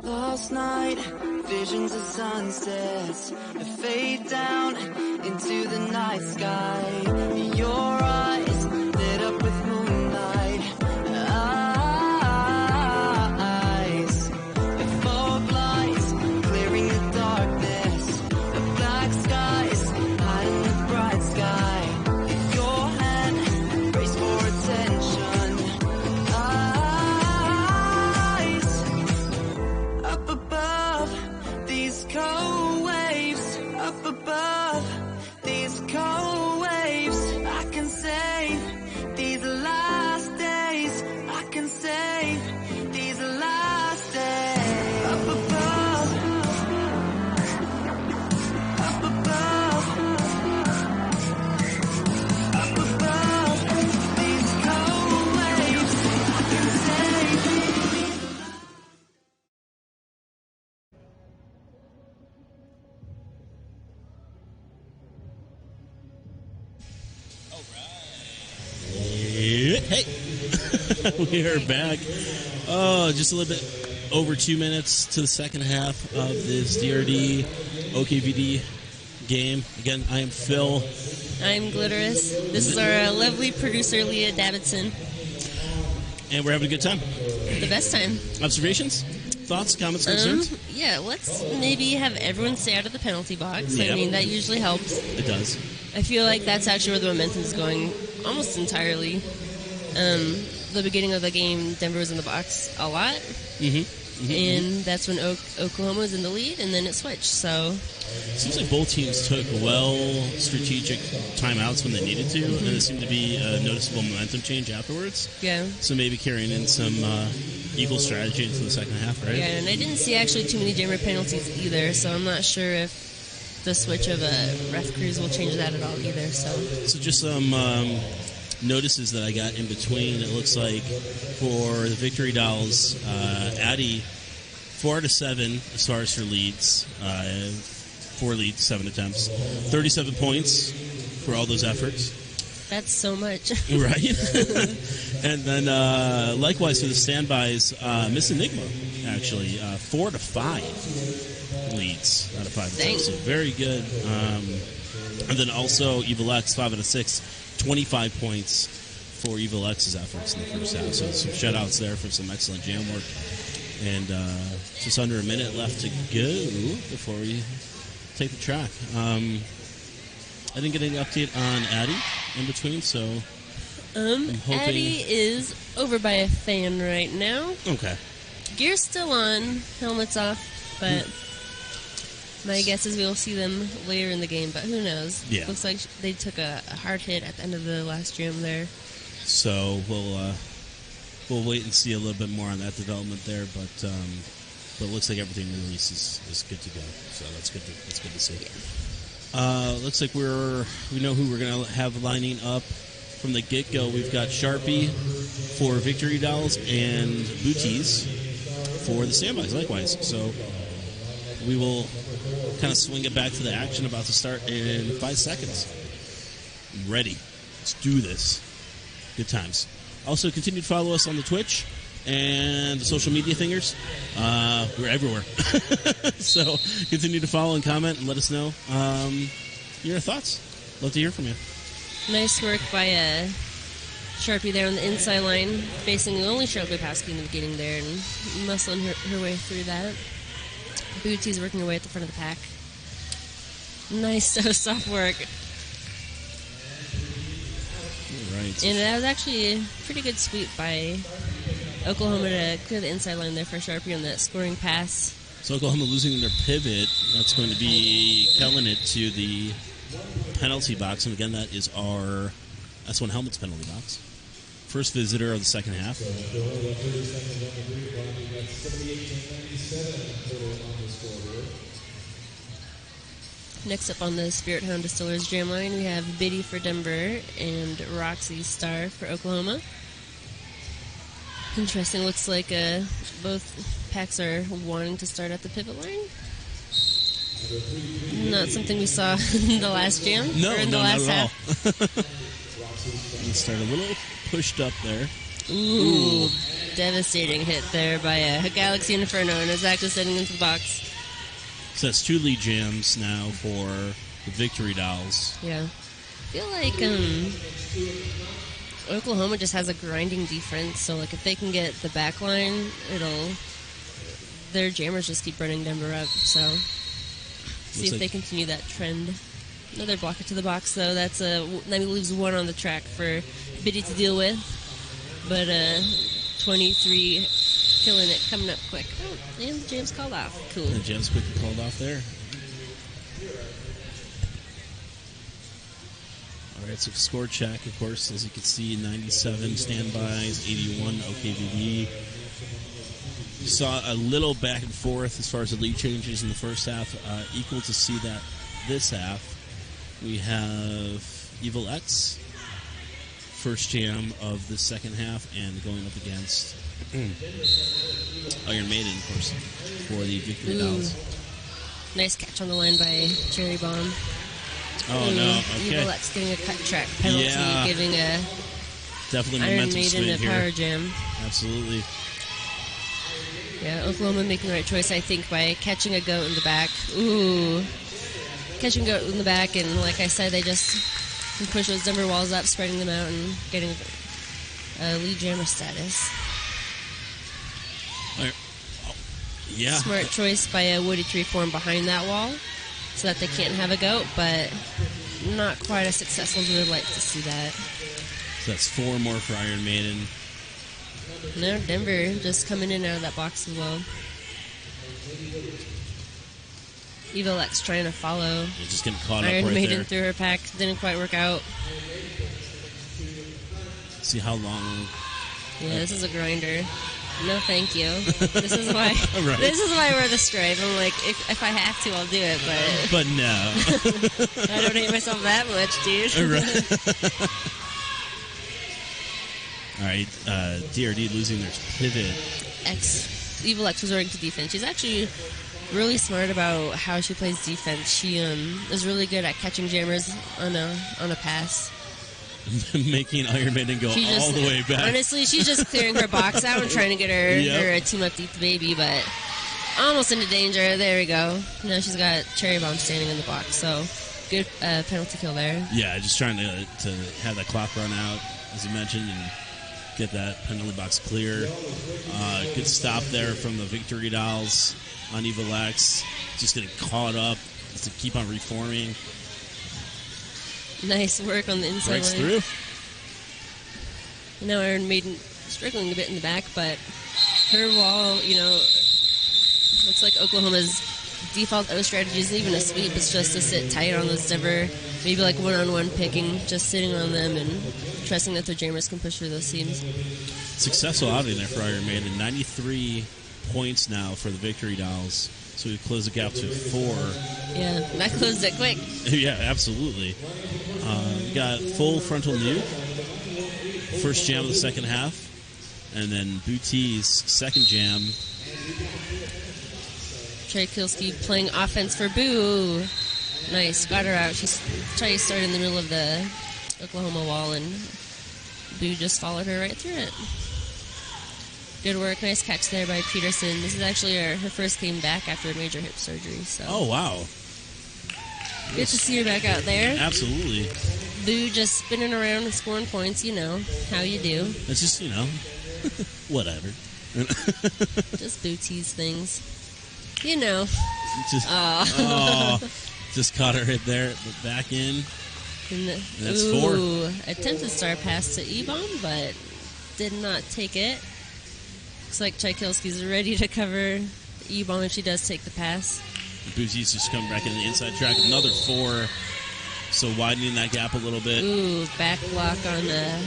Last night, visions of sunsets fade down into the night sky. Your eyes lit up with moonlight. Eyes, fog lights clearing the darkness. The black skies hiding the bright sky. Your hand race for attention. Up above these cold waves, up above these cold waves, I can save these last days, I can save these last days. Up above, up above, up above these cold waves, I can save. Hey, we are back. Oh, just a little bit over 2 minutes to the second half of this DRD OKVD game. Again, I am Phil. I'm Glitterous. This is our lovely producer, Leah Davidson. And we're having a good time. The best time. Observations? Thoughts? Comments? Concerns? Yeah, let's maybe have everyone stay out of the penalty box. Yep. I mean, that usually helps. It does. I feel like that's actually where the momentum is going almost entirely. The beginning of the game, Denver was in the box a lot. And that's when Oklahoma was in the lead, and then it switched. So Seems like both teams took strategic timeouts when they needed to, and there seemed to be a noticeable momentum change afterwards. Yeah. So maybe carrying in some Eagle strategy into the second half, right? Yeah, and I didn't see actually too many jammer penalties either, so I'm not sure if the switch of a ref crews will change that at all either. So just some notices that I got in between. It looks like for the Victory Dolls, Addie 4 out of 7 as far as her leads. 4 leads, 7 attempts, 37 points for all those efforts. That's so much. Right. And then likewise for the standbys, Miss Enigma, actually, 4 out of 5 leads out of 5 attempts. So very good. And then also Evil X, 5 out of 6, 25 points for Evil X's efforts in the first half. So some shout-outs there for some excellent jam work. And just under a minute left to go before we take the track. I didn't get any update on Addie in between, so I'm hoping... Addie is over by a fan right now. Okay. Gear's still on, helmets off, but my guess is we'll see them later in the game, but who knows? Yeah. Looks like they took a hard hit at the end of the last jam there. So we'll wait and see a little bit more on that development there, but it looks like everything in the release is good to go. So that's good to see. Yeah. Looks like we know who we're going to have lining up from the get-go. We've got Sharpie for Victory Dolls and Booties for the standbys, likewise. So we will kind of swing it back to the action about to start in 5 seconds. I'm ready. Let's do this. Good times. Also, continue to follow us on the Twitch and the social media thingers. We're everywhere. So continue to follow and comment and let us know your thoughts. Love to hear from you. Nice work by Sharpie there on the inside line, facing the only Sharpie Pasky in the beginning there and muscling her way through that. Bootsy's working her way at the front of the pack. Nice, so soft work. Right. And that was actually a pretty good sweep by Oklahoma to clear the inside line there for Sharpie on that scoring pass. So Oklahoma losing their pivot. That's going to be killing it to the penalty box. And again, that is our S1 Helmets penalty box. First visitor of the second half. Next up on the Spirit Hound Distillers Jam line, we have Biddy for Denver and Roxy Star for Oklahoma. Interesting. Looks like both packs are wanting to start at the pivot line. Not something we saw in the last jam. No, or in no, the last not at half. all. Let's start a little pushed up there. Ooh. Devastating hit there by a Galaxy Inferno, and it's actually sitting into the box. So that's 2 lead jams now for the Victory Dolls. Yeah. I feel like Oklahoma just has a grinding defense, so like if they can get the back line, their jammers just keep running Denver up, so see if they continue that trend. Another blocker to the box, though. That leaves 1 on the track for Biddy to deal with. But 23 killing it, coming up quick. Oh, and the jam's called off. Cool. The jam's quickly called off there. All right, so score check, of course, as you can see, 97 standbys, 81 OKVD. Saw a little back and forth as far as the lead changes in the first half. Equal to see that this half. We have Evil X, first jam of the second half, and going up against Iron Maiden, of course, for the Victory Dolls. Nice catch on the line by Cherry Bomb. Oh, no. Okay. Evil X getting a cut track penalty, giving a definitely Iron momentum Maiden swing a here. power jam. Absolutely. Yeah, Oklahoma making the right choice, I think, by catching a goat in the back. Ooh. Catching a goat in the back, and like I said, they just can push those Denver walls up, spreading them out, and getting lead jammer status. Yeah. Smart choice by a Woody 3-form behind that wall so that they can't have a goat, but not quite as successful as we would like to see that. So that's 4 more for Iron Maiden. No, Denver just coming in and out of that box as well. Evil X trying to follow. You're just getting caught Iron up right Maiden there. through her pack. Didn't quite work out. See how long. Yeah, this is a grinder. No, thank you. This is why. Right. This is why we're the stripe. I'm like, if I have to, I'll do it, but no. I don't hate myself that much, dude. Right. All right, DRD losing their pivot. Evil X was running to defense. She's actually really smart about how she plays defense. She is really good at catching jammers on a pass. Making Iron Maiden go all the way back. Honestly, she's just clearing her box out and trying to get her team up to eat the baby, but almost into danger. There we go. Now she's got Cherry Bomb standing in the box, so good penalty kill there. Yeah, just trying to have that clock run out, as you mentioned, and get that penalty box clear. Good stop there from the Victory Dolls on Evil X. Just getting caught up to keep on reforming. Nice work on the inside Breaks line. through. Now Iron Maiden struggling a bit in the back, but her wall, looks like Oklahoma's default O strategy isn't even a sweep. It's just to sit tight on those Denver, maybe like one-on-one picking, just sitting on them and trusting that their jammers can push through those seams. Successful outing there for Iron Maiden. 93 points now for the Victory Dolls. So we've closed the gap to 4. Yeah, that closed it quick. Yeah, absolutely. We got full frontal nuke. First jam of the second half. And then Bootie's second jam. Trey Kilski playing offense for Boo. Nice, got her out. She's trying to start in the middle of the Oklahoma wall, and Boo just followed her right through it. Good work, nice catch there by Peterson. This is actually her first game back after a major hip surgery. So. Oh, wow. Good to see her back out there. Absolutely. Boo just spinning around and scoring points, how you do. It's just, whatever. Just Boo tease things. Just caught her hit there, but back in. And that's 4. Attempted star pass to E-Bomb, but did not take it. Looks like Tchaikovsky's ready to cover E-Bomb if she does take the pass. Bootie's just coming back in the inside track. Another 4. So widening that gap a little bit. Ooh, back block on a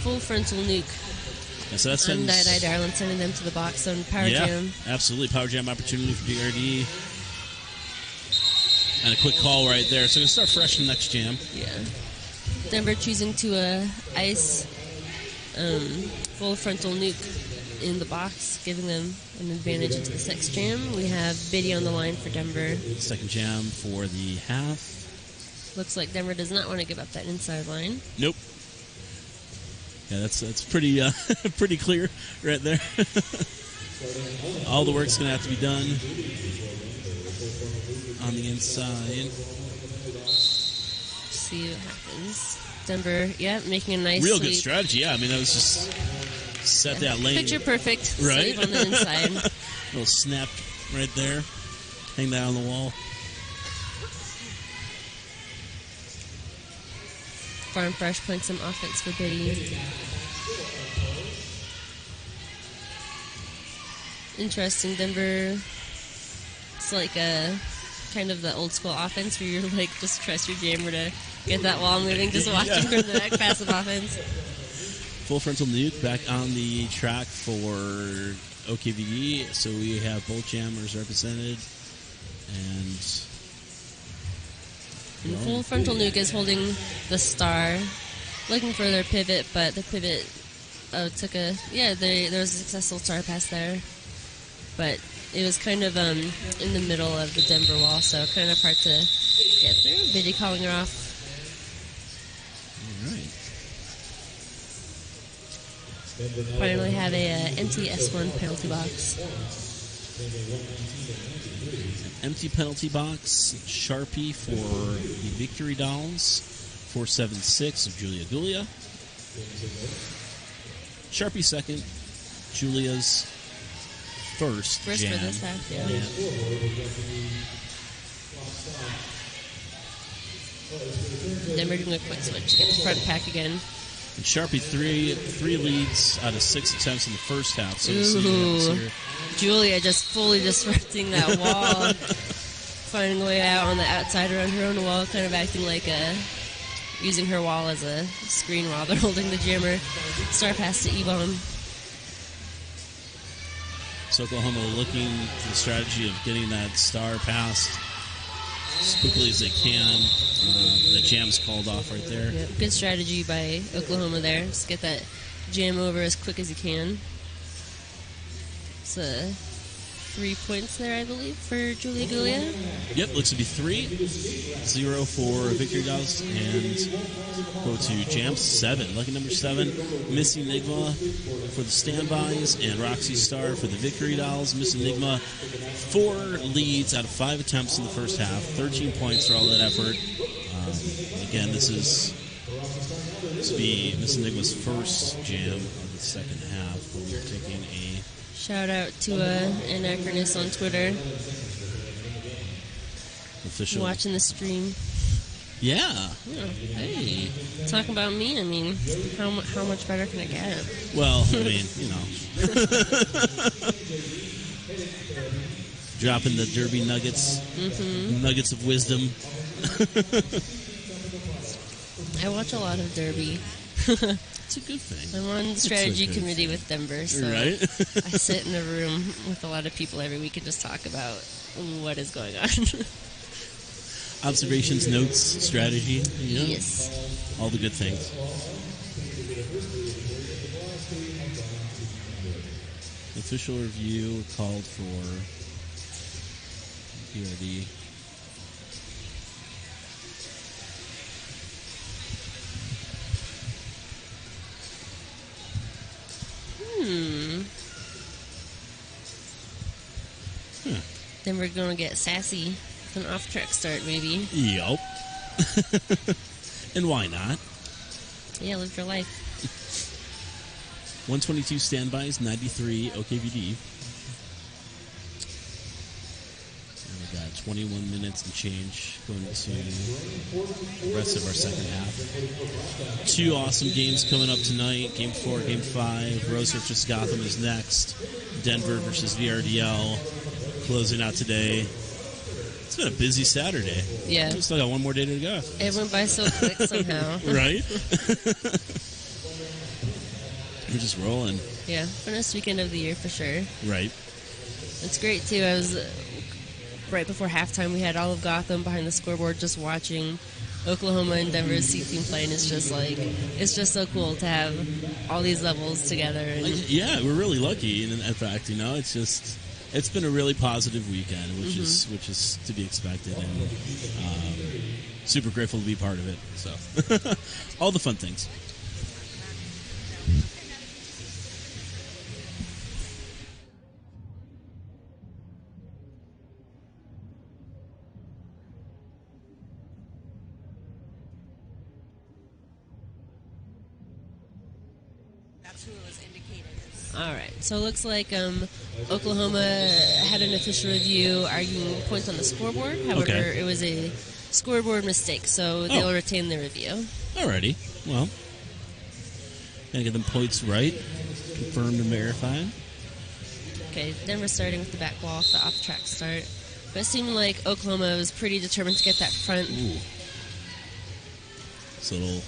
full frontal nuke. And so that sends... Undyed Ireland sending them to the box on Power Jam. Absolutely. Power Jam opportunity for DRD. And a quick call right there. So we're going to start fresh in the next jam. Yeah. Denver choosing to ice full frontal nuke in the box, giving them an advantage into the next jam. We have Biddy on the line for Denver. Second jam for the half. Looks like Denver does not want to give up that inside line. Nope. Yeah, that's pretty pretty clear right there. All the work's going to have to be done on the inside. See what happens. Denver, making a nice real sweep. good strategy. Yeah, I mean, that was just set that lane. Picture perfect. Right? Save on the inside. Little snap right there. Hang that on the wall. Farm Fresh playing some offense for Biddy. Interesting. Denver. It's like a kind of the old school offense where you're like just trust your jammer to get that wall moving, just watching for the passive offense. Full frontal nuke back on the track for OKVD. So we have both jammers represented. And full frontal nuke is holding the star, looking for their pivot, but the pivot took a there was a successful star pass there, but it was kind of in the middle of the Denver wall, so kind of hard to get through. Biddy calling her off. All right. Finally have a empty S1 penalty box. Empty penalty box. Sharpie for the Victory Dolls. 476 of Julia Gulia. Sharpie second. Julia's first jam. For this half, yeah. Denver doing a quick switch to get the front pack again. And Sharpie three leads out of 6 attempts in the first half. So we'll see what happens here. Julia just fully disrupting that wall. Finding a way out on the outside around her own wall, kind of acting like using her wall as a screen while they're holding the jammer. Star pass to E-Bomb. So Oklahoma looking for the strategy of getting that star passed as quickly as they can. The jam's called off right there. Yep. Good strategy by Oklahoma there. Just get that jam over as quick as you can. It's 3 points there, I believe, for Julia Gulia. Yep, looks to be 3. 0 for Victory Dolls. And go to jam 7. Lucky number 7. Miss Enigma for the standbys. And Roxy Star for the Victory Dolls. Miss Enigma, 4 leads out of 5 attempts in the first half. 13 points for all that effort. Again, this will be Miss Enigma's first jam of the second half. We are taking a shout out to Anachronist on Twitter. Official. Watching the stream. Yeah. Hey. Talking about me, I mean, how much better can it get? Well, I mean, dropping the Derby nuggets. Mm-hmm. Nuggets of wisdom. I watch a lot of Derby. It's a good thing. I'm on the strategy committee with Denver, so right? I sit in a room with a lot of people every week and just talk about what is going on. Observations, notes, strategy. Yes. All the good things. Official review called for DRD. Then we're going to get sassy. An off-track start, maybe. Yup. And why not? Yeah, live your life. 122 standbys, 93 OKVD. And we got 21 minutes and change going to the rest of our second half. 2 awesome games coming up tonight. Game 4, Game 5. Rose vs. Gotham is next. Denver versus VRDL. Closing out today. It's been a busy Saturday. Yeah. We still got one more day to go. It went by so quick somehow. Right? We're just rolling. Yeah, funnest weekend of the year for sure. Right. It's great too. I was right before halftime. We had all of Gotham behind the scoreboard, just watching Oklahoma and Denver's C team play, and it's just so cool to have all these levels together. And yeah, we're really lucky. And in fact, it's been a really positive weekend, which is to be expected, and super grateful to be part of it. So, all the fun things. that's who it was indicated as. All right. So it looks like Oklahoma had an official review arguing points on the scoreboard. However, it was a scoreboard mistake, so they'll retain their review. Alrighty. Well, gonna get them points right. Confirmed and verified. Okay, Denver starting with the back wall off the off-track start. But it seemed like Oklahoma was pretty determined to get that front. Ooh. This little...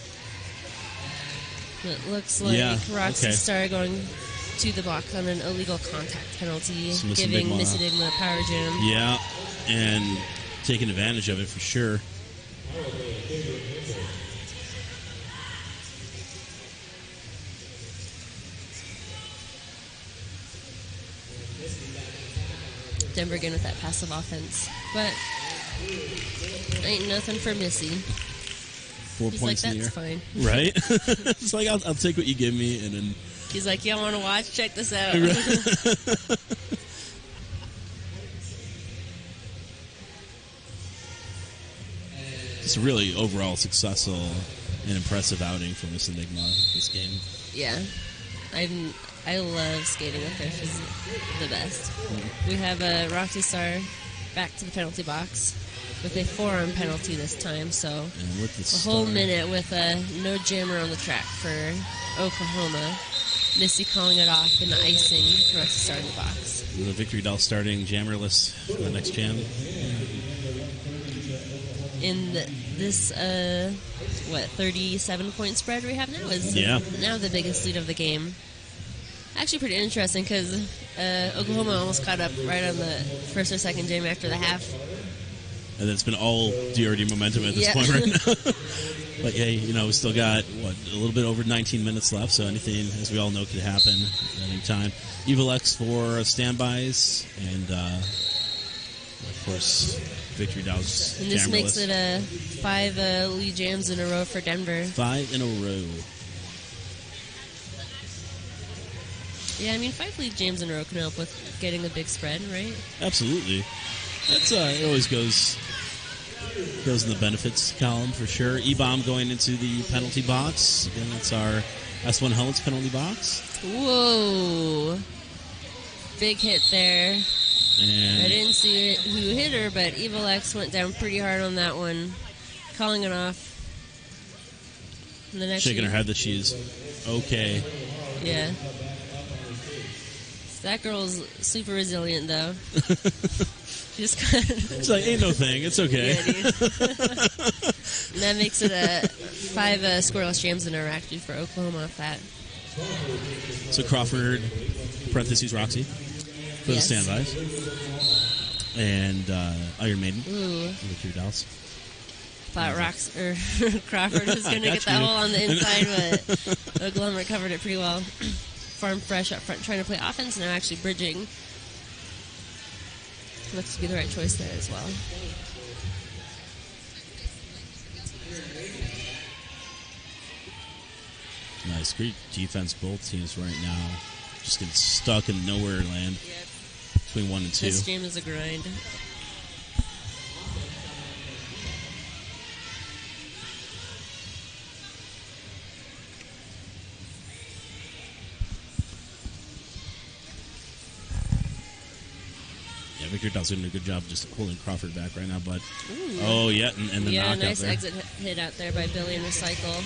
It looks like Roxy Star going to the box on an illegal contact penalty, giving Miss Enigma a power jam. Yeah, and taking advantage of it for sure. Denver again with that passive offense. But ain't nothing for Missy. 4 He's points like, in the that's air. fine. Right? It's like, I'll take what you give me, and then... He's like, y'all want to watch? Check this out. It's a really overall successful and impressive outing for Miss Enigma this game. Yeah. I love skating with her. She's the best. We have Roxy Star back to the penalty box with a forearm penalty this time. So a whole minute with no jammer on the track for Oklahoma. Missy calling it off in the icing for Roxy Star in the box. The Victory Doll starting jammerless for the next jam. In this 37-point spread we have now is now the biggest lead of the game. Actually pretty interesting because Oklahoma almost caught up right on the first or second jam after the half. And it's been all DRD momentum at this point right now. But yeah, we still got, a little bit over 19 minutes left, so anything, as we all know, could happen at any time. Evil X for standbys, and of course, Victory Dolls. And this makes it 5 lead jams in a row for Denver. 5 in a row. Yeah, 5 lead jams in a row can help with getting a big spread, right? Absolutely. That's it always goes in the benefits column for sure. E-Bomb going into the penalty box. Again, that's our S1 Helmets penalty box. Whoa. Big hit there. And I didn't see who hit her, but Evil X went down pretty hard on that one, calling it off. And then shaking her head that she's okay. Yeah. That girl's super resilient, though. She's kind of... It's like, ain't no thing. It's okay. Yeah, dude. And that makes it 5 scoreless jams in a row, actually, for Oklahoma off that. So Crawford, parentheses Roxy, for the standbys. And Iron Maiden. Ooh. Victory Dolls. Thought Crawford was going to get that hole on the inside, but Oklahoma recovered it pretty well. Farm Fresh up front trying to play offense, and now actually bridging. Looks to be the right choice there as well. Nice. Great defense, both teams right now. Just getting stuck in nowhere land between 1 and 2. This game is a grind. Victor Doll's doing a good job just holding Crawford back right now, but ooh. And the knockout nice there. exit hit out there by Billy and Recycle.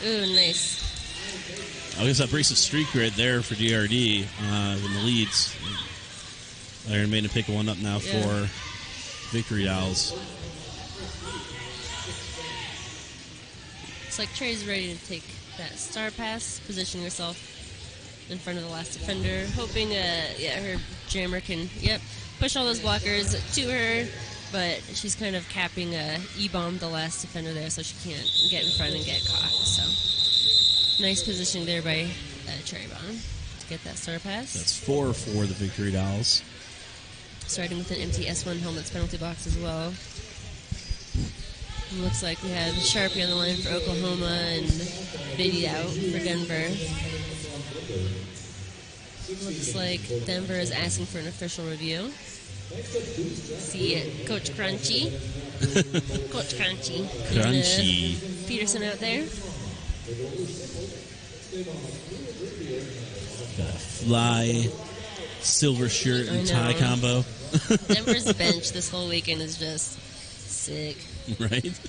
Ooh, nice. I guess that breaks the streak right there for DRD in the leads. Iron Maiden pick one up now for Victory Dolls. It's like Trey's ready to take that star pass, positioning herself in front of the last defender, hoping her jammer can push all those blockers to her, but she's kind of capping E-bomb the last defender there, so she can't get in front and get caught. So nice positioning there by Cherry Bomb to get that star pass. That's 4 for the Victory Dolls. Starting with an empty S1 Helmets penalty box as well. It looks like we have Sharpie on the line for Oklahoma and Biddy out for Denver. Looks like Denver is asking for an official review. See it, Coach Crunchy. Coach Crunchy. Crunchy. Peterson out there. Got a fly, silver shirt and tie combo. Denver's bench this whole weekend is just sick. Right?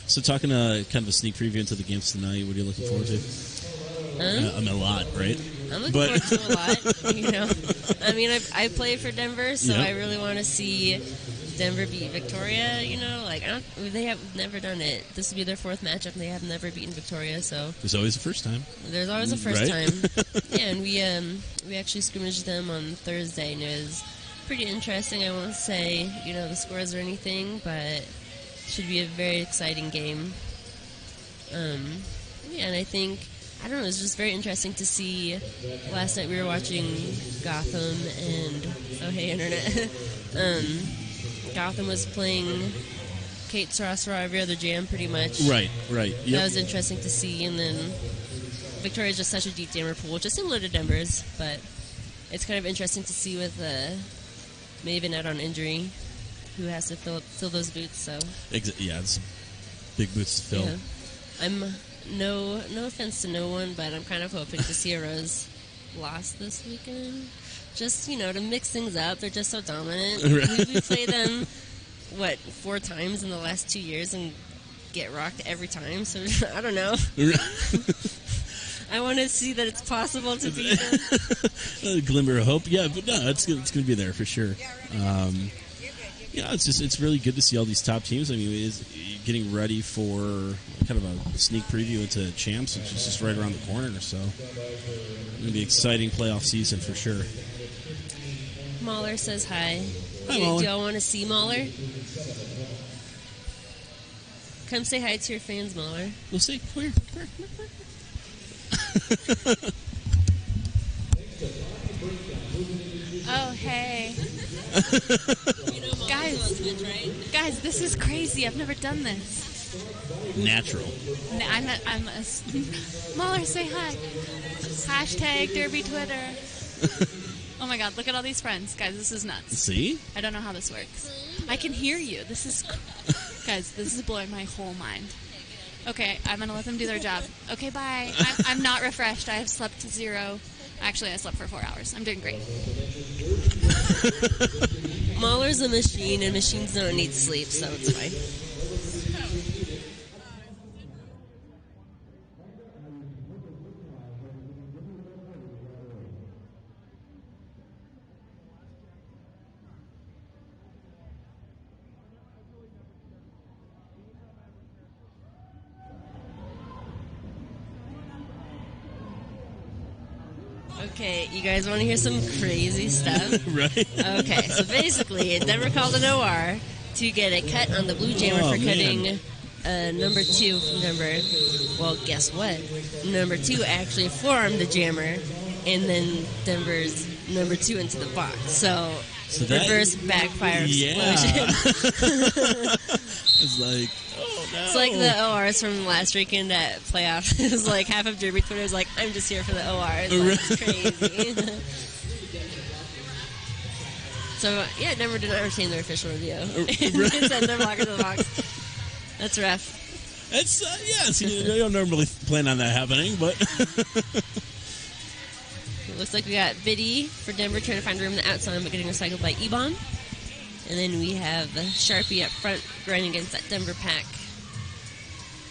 So talking kind of a sneak preview into the games tonight, what are you looking forward to? I mean, a lot, right? I'm looking forward to a lot, you know. I mean, I play for Denver, so I really want to see Denver beat Victoria, you know. Like, they have never done it. This will be their 4th matchup, and they have never beaten Victoria, so... There's always a first time. There's always a first time. Yeah, and we actually scrimmaged them on Thursday, and it was pretty interesting. I won't say, you know, the scores or anything, but... should be a very exciting game. Yeah, and I think, I don't know, it's just very interesting to see. Last night we were watching Gotham and, oh hey Internet, Gotham was playing Kate Sarasra every other jam pretty much. Right. Yep. That was interesting to see, and then Victoria's just such a deep jammer pool, which is similar to Denver's, but it's kind of interesting to see with Maven out on injury, who has to fill those boots. So yeah, it's big boots to fill. Yeah. I'm no offense to no one, but I'm kind of hoping to see a Rose loss this weekend. Just, you know, to mix things up. They're just so dominant. We play them 4 times in the last 2 years and get rocked every time. So I don't know. I want to see that it's possible to beat them. A glimmer of hope, yeah, but no, it's going to be there for sure. Yeah, it's really good to see all these top teams. I mean, it's getting ready for kind of a sneak preview into champs, which is just right around the corner. So it's going to be an exciting playoff season for sure. Mahler says hi. Hi, Mahler. Do y'all want to see Mahler? Come say hi to your fans, Mahler. We'll see. Come here. Oh, hey. Guys, this is crazy. I've never done this. Natural. I'm a Mahler, say hi. Hashtag Derby Twitter. Oh my God, look at all these friends. Guys, this is nuts. See? I don't know how this works. I can hear you. Guys, this is blowing my whole mind. Okay, I'm going to let them do their job. Okay, bye. I'm not refreshed. I have slept 0. Actually, I slept for 4 hours. I'm doing great. Mahler's a machine, and machines don't need sleep, so it's fine. Okay, you guys want to hear some crazy stuff? Right. Okay, so basically, Denver called an OR to get a cut on the Blue Jammer for cutting number 2 from Denver. Well, guess what? Number 2 actually formed the jammer, and then Denver's number 2 into the box. So reverse backfire explosion. It's like, oh no. It's like the ORs from last weekend at playoff. It was like half of Derby Twitter was like, I'm just here for the ORs. Like, it's crazy. So, yeah, Denver did not retain their official review. It said no blocker to the box. That's rough. It's, you don't normally plan on that happening, but... It looks like we got Biddy for Denver trying to find room in the outside, but getting recycled by E-Bomb. And then we have Sharpie up front grinding against that Denver pack.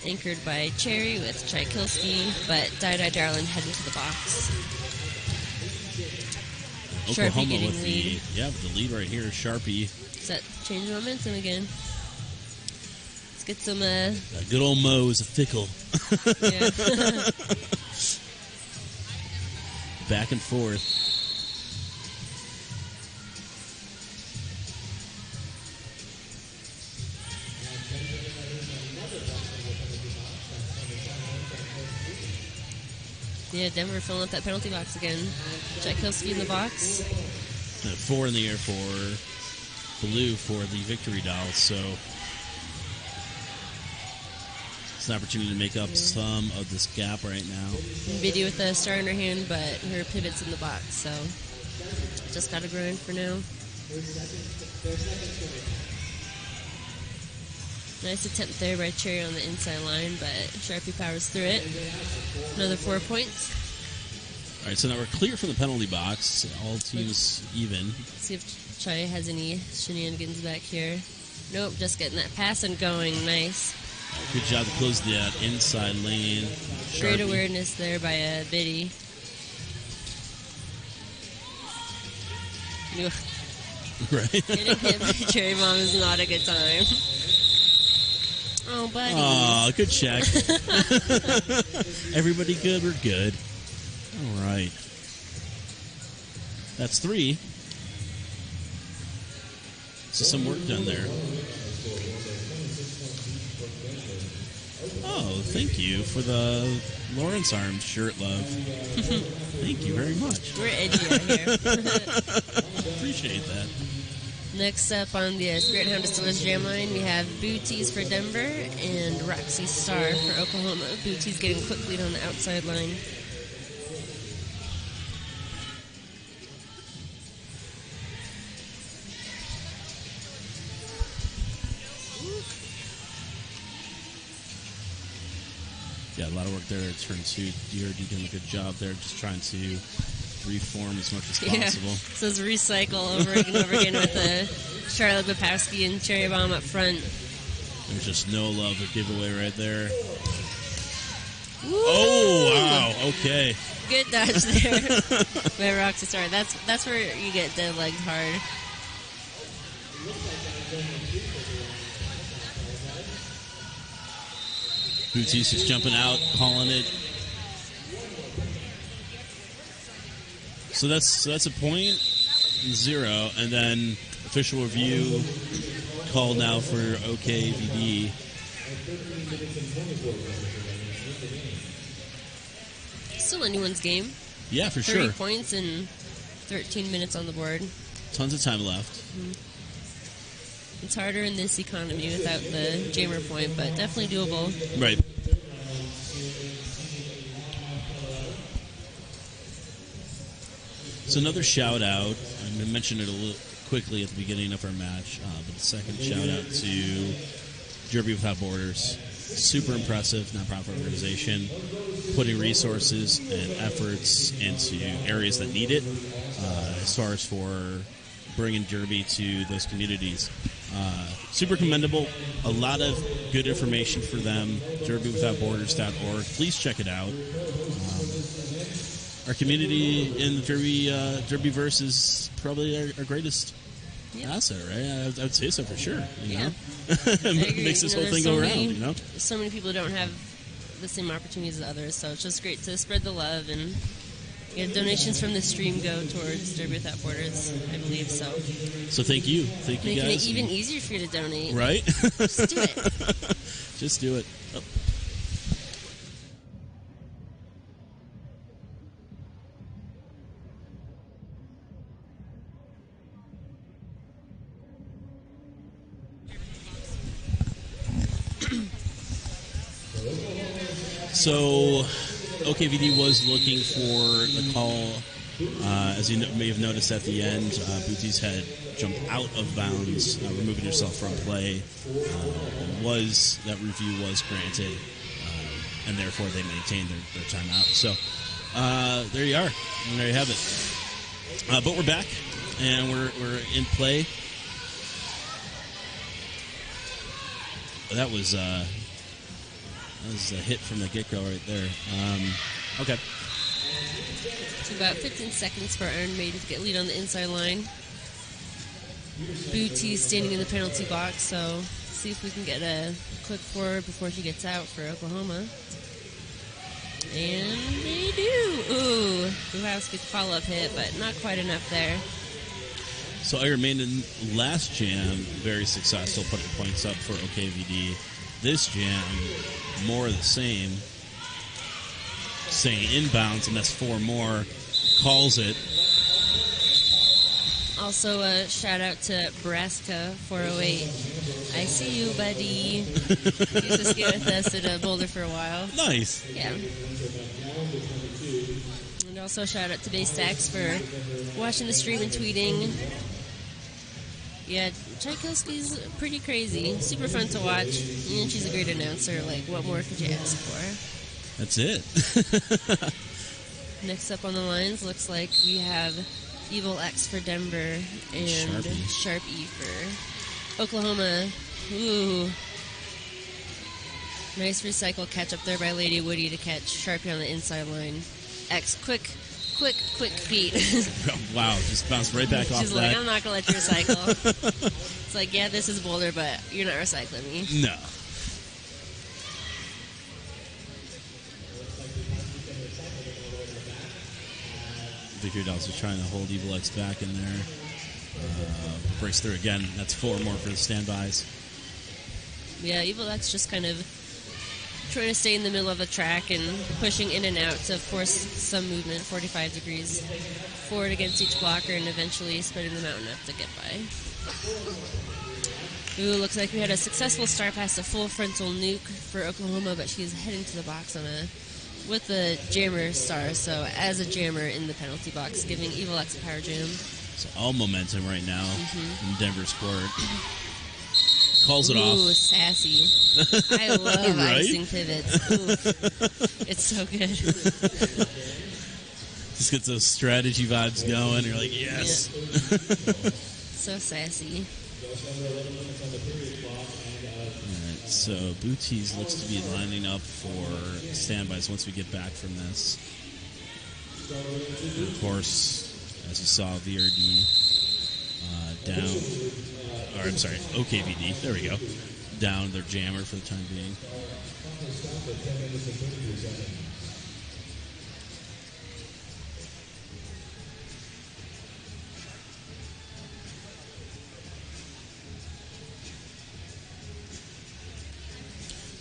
Anchored by Cherry with Tchaikovsky, but Die Darlin heading to the box. Oklahoma with the lead right here. Sharpie. Does that change momentum again? Let's get some... good old Mo is a fickle. Yeah. Back and forth. Yeah, Denver filling up that penalty box again. Tchaikovsky in the box. 4 in the air for Blue for the victory dolls. So it's an opportunity to make up some of this gap right now. Biddy with the star in her hand, but her pivot's in the box, so just got to grind for now. Nice attempt there by Cherry on the inside line, but Sharpie powers through it. Another 4 points. All right, so now we're clear from the penalty box. All teams even. Let's see if Chai has any shenanigans back here. Nope, just getting that pass and going. Nice. Good job to close that inside lane. Great Sharpie. awareness there by Biddy. Ugh. Right. Getting hit by Cherry Bomb is not a good time. Oh, buddy. Aw, good check. Everybody good? We're good. All right. That's 3. So some work done there. Oh, thank you for the Lawrence Arms shirt, love. Thank you very much. We're edgy out here. Appreciate that. Next up on the Spirit Hound Distillers Jam line, we have Booties for Denver and Roxy Star for Oklahoma. Booties getting quick lead on the outside line. Yeah, a lot of work there at turn 2. DRD doing a good job there, just trying to reform as much as possible. Yeah. So it's recycle over and over again with the Charlotte Bapowski and Cherry Bomb up front. There's just no love or giveaway right there. Woo! Oh, wow. Okay. Good dodge there by Roxy Star. That's where you get dead legged hard. Booties just jumping out, calling it. So that's a point, 0, and then official review called now for OKVD. Still anyone's game. Yeah, for 30 sure. points and 13 minutes on the board. Tons of time left. Mm-hmm. It's harder in this economy without the jammer point, but definitely doable. Right. So another shout out. I mentioned it a little quickly at the beginning of our match, but the second shout out to Derby Without Borders. Super impressive nonprofit organization, putting resources and efforts into areas that need it, as far as for bringing Derby to those communities. Super commendable. A lot of good information for them. DerbyWithoutBorders.org. Please check it out. Our community in the Derbyverse is probably our greatest asset, right? I would say so for sure. You know? It makes this whole thing go around, you know? So many people don't have the same opportunities as others, so it's just great to spread the love and donations from the stream go towards Derby Without Borders, I believe so. So thank you. Thank you, Making guys. it even easier for you to donate. Right? Just do it. Just do it. Oh. So, OKVD was looking for the call. As you may have noticed at the end, Booties had jumped out of bounds, removing herself from play. That review was granted, and therefore they maintained their timeout. So, there you are. And there you have it. But we're back, and we're in play. That was a hit from the get-go right there. Okay. So about 15 seconds for Iron Maiden to get lead on the inside line. Booty standing in the penalty box, so see if we can get a quick forward before she gets out for Oklahoma. And they do. Ooh, Bukowski's the follow-up hit, but not quite enough there. So Iron Maiden last jam, very successful, putting points up for OKVD. This jam, more of the same. Staying inbounds, and that's 4 more. Calls it. Also, a shout out to Braska 408. I see you, buddy. Used to skate with us at Boulder for a while. Nice. Yeah. And also, shout out to Baystax for watching the stream and tweeting. Yeah, Tchaikovsky's pretty crazy. Super fun to watch. And she's a great announcer. Like, what more could you ask for? That's it. Next up on the lines, looks like we have Evil X for Denver and Sharpie for Oklahoma. Ooh. Nice recycle catch up there by Lady Woody to catch Sharpie on the inside line. X, quick feet. Wow, just bounced right back off She's that. like, I'm not going to let you recycle. It's like, yeah, this is Boulder, but you're not recycling me. No. Victory Dolls are trying to hold Evil X back in there. Breaks through again. That's 4 more for the standbys. Yeah, Evil X just kind of trying to stay in the middle of the track and pushing in and out to force some movement, 45 degrees forward against each blocker, and eventually spreading them out enough to get by. Ooh, looks like we had a successful start past a full frontal nuke for Oklahoma, but she's heading to the box with the jammer star, so as a jammer in the penalty box, giving Evil X a power jam. So all momentum right now in Denver's court. Calls it off. Ooh, sassy. I love Right? icing pivots. Ooh. It's so good. Just gets those strategy vibes going. You're like, yes. Yeah. So sassy. Alright, so Booties looks to be lining up for standbys once we get back from this. And of course, as you saw, VRD down. Or, I'm sorry, OKVD. There we go. Down their jammer for the time being.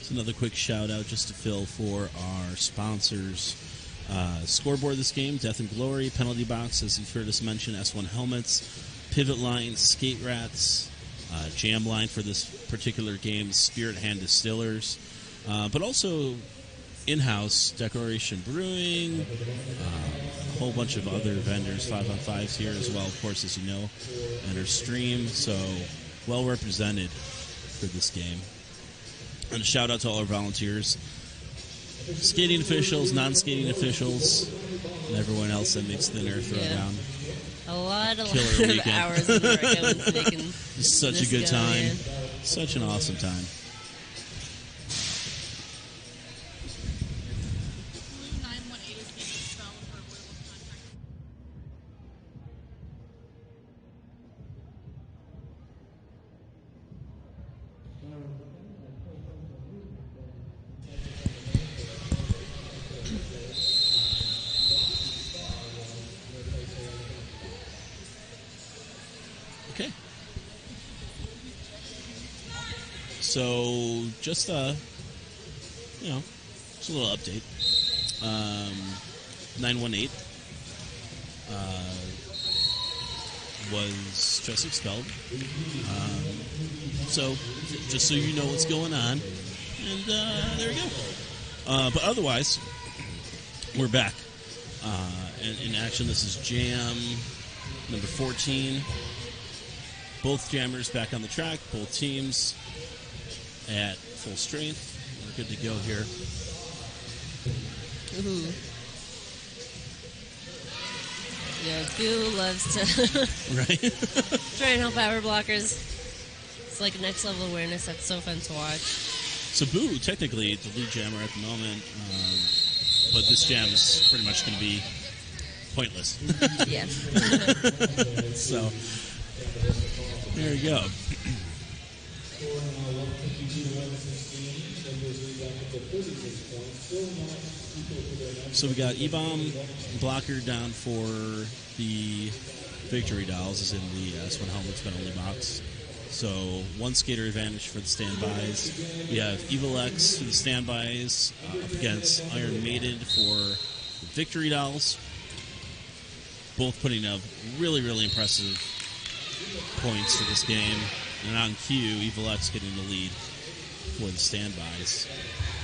So another quick shout out just to fill for our sponsors. Scoreboard this game, Death and Glory, Penalty Box, as you've heard us mention, S1 Helmets, Pivot Line, Skate Rats, Jam Line for this particular game, Spirit Hand Distillers, but also in-house Declaration Brewing, a whole bunch of other vendors, 5-on-5s here as well, of course, as you know, and our stream, so well represented for this game. And a shout out to all our volunteers, skating officials, non-skating officials, and everyone else that makes Thin Air Throwdown. A lot of weekend. hours of work I went to making such a good time. Man. Such an awesome time. Okay. So, just just a little update. 918 was just expelled. So, just so you know what's going on. And there we go. But otherwise, we're back. In action, this is Jam number 14. Both jammers back on the track, both teams at full strength. We're good to go here. Ooh. Yeah, Goo loves to try and help our blockers. It's like next level awareness. That's so fun to watch. So Boo, technically the lead jammer at the moment, but this jam is pretty much going to be pointless. Yeah. So there you go. So we got E-Bomb blocker down for the Victory Dolls, is in the S1 Helmets penalty box. So one skater advantage for the standbys. We have Evil X for the standbys up against Iron Maiden for the Victory Dolls. Both putting up really, really impressive points for this game. And on cue, Evil X getting the lead for the standbys.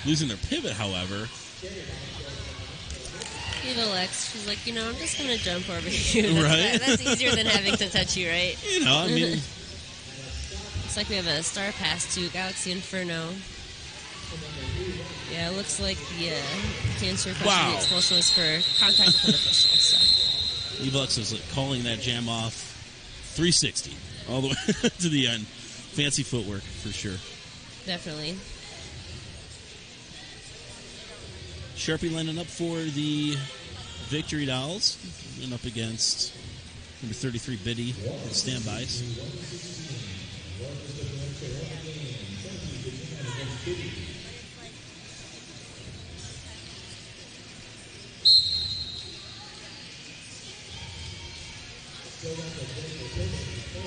Losing their pivot, however. Evil X, she's like, I'm just going to jump over you. That's Right? That's easier than having to touch you, right? I mean, Looks like we have a star pass to Galaxy Inferno. Yeah, it looks like the to answer your question, the expulsion was for contact with an official. So. Evox is calling that jam off 360 all the way to the end. Fancy footwork for sure. Definitely. Sharpie lining up for the Victory Dolls. And up against number 33, Biddy, at standbys.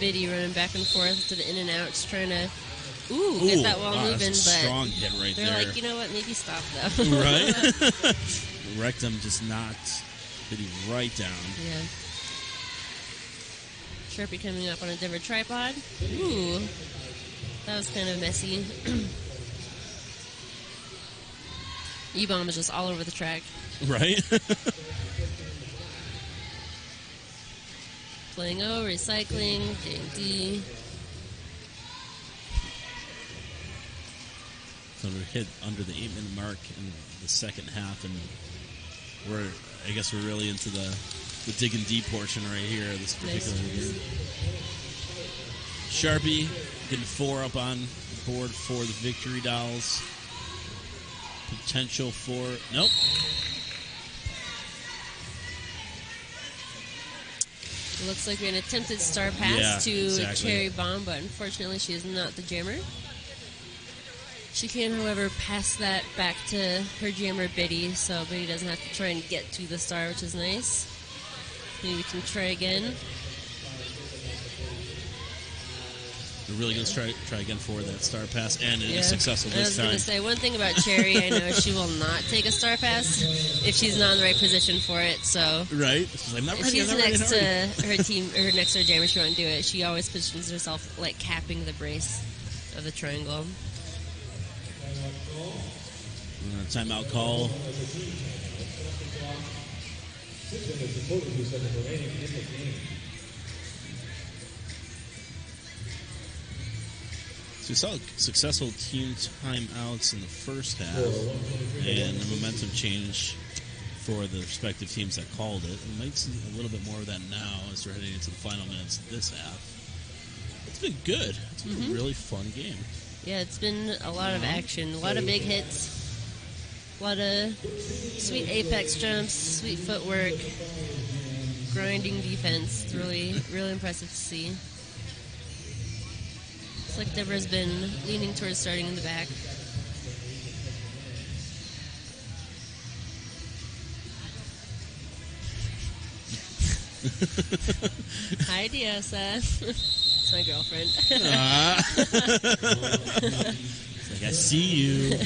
Biddy running back and forth to the in and out, just trying to get that wall moving. That's a but strong hit right they're there. like, you know what, maybe stop though. Right? Rectum just knocked Biddy right down. Yeah. Sharpie coming up on a Denver tripod. Ooh, that was kind of messy. E-bomb is just all over the track. Right? Playing O, recycling, JD. So we hit under the 8-minute mark in the second half, and I guess we're really into the digging deep portion right here of this particular game. Sharpie getting 4 up on the board for the Victory Dolls. Potential for... Nope. It looks like an attempted star pass to exactly. Cherry Bomb, but unfortunately she is not the jammer. She can, however, pass that back to her jammer Biddy, so Biddy doesn't have to try and get to the star, which is nice. Maybe we can try again. We're really going to try again for that star pass, and it is successful this time. I was going to say, one thing about Cherry, I know she will not take a star pass if she's not in the right position for it, so... Right? She's like, if she's next to her team, or next to her jammer, she won't do it. She always positions herself, like, capping the brace of the triangle. Timeout call. So we saw successful team timeouts in the first half, and the momentum change for the respective teams that called it. We might see a little bit more of that now as we're heading into the final minutes of this half. It's been good. It's been a really fun game. Yeah, it's been a lot of action, a lot of big hits, a lot of sweet apex jumps, sweet footwork, grinding defense. It's really, really impressive to see. It's like Deborah's been leaning towards starting in the back. Hi, Diosa. It's my girlfriend. It's like, I see you.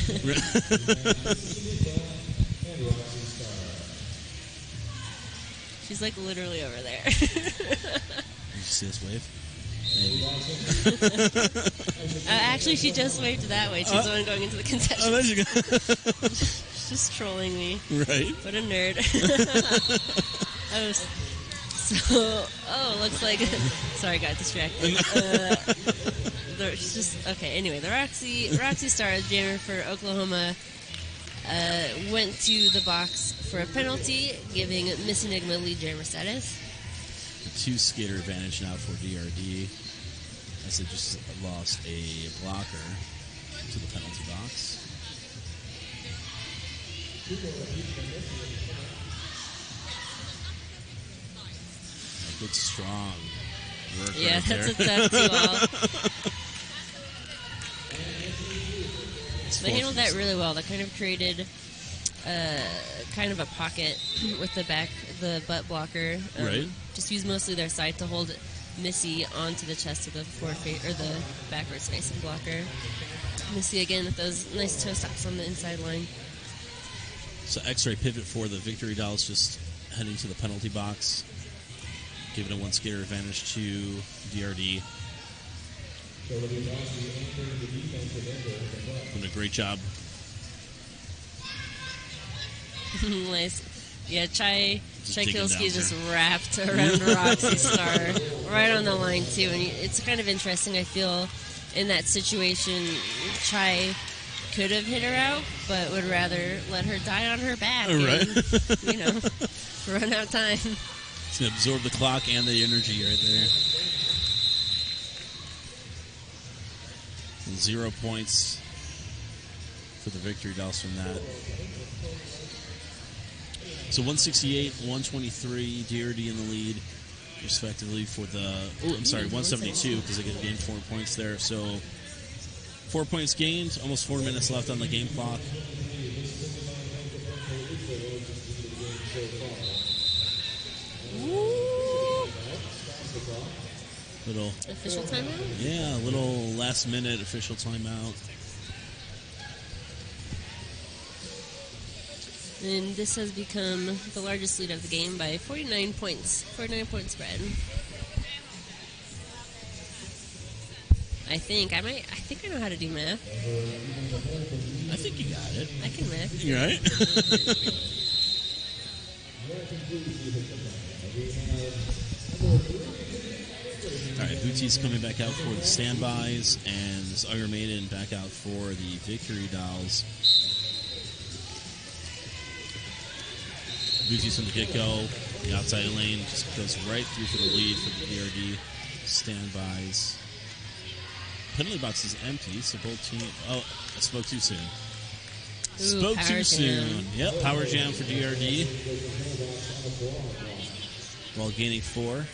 She's like literally over there. Did you see this wave? Actually, she just waved that way. She's the one going into the concession. Oh, there you go. She's just trolling me. Right. What a nerd. Looks like... Sorry, got distracted. She's just... Okay, anyway, the Roxy Star, jammer for Oklahoma, went to the box for a penalty, giving Miss Enigma lead jammer status. A 2-skater advantage now for DRD, as they just lost a blocker to the penalty box. A good strong work right there. That's a tough 2-all. They handled that really well. They kind of created kind of a pocket with the butt blocker. Right. Just used mostly their side to hold Missy onto the chest of the the backwards facing blocker. Missy again with those nice toe stops on the inside line. So X-ray pivot for the Victory Dolls, just heading to the penalty box, giving a 1-skater advantage to DRD. Doing a great job. Nice. Yeah, Chai Kilski just there. wrapped around Roxy Star right on the line, too. And it's kind of interesting, I feel, in that situation, could have hit her out, but would rather let her die on her back. Right. And, run out time. It's going to absorb the clock and the energy right there. 0 points for the victory dolls from that. So 168, 123, DRD in the lead, respectively, for the... 172, because they gained 4 points there. So 4 points gained, almost 4 minutes left on the game clock. Little official timeout? Yeah, a little last-minute official timeout. And this has become the largest lead of the game by 49 points. 49-point spread. I think I know how to do math. I think you got it. I can math. You right? All right, Bootie's coming back out for the standbys, and Iron Maiden back out for the victory dolls. Bootie's from the get-go. The outside lane just goes right through for the lead for the DRD standbys. Penalty box is empty, so both teams... Oh, I spoke too soon. Spoke too soon. Yep, power jam for DRD. While gaining 4.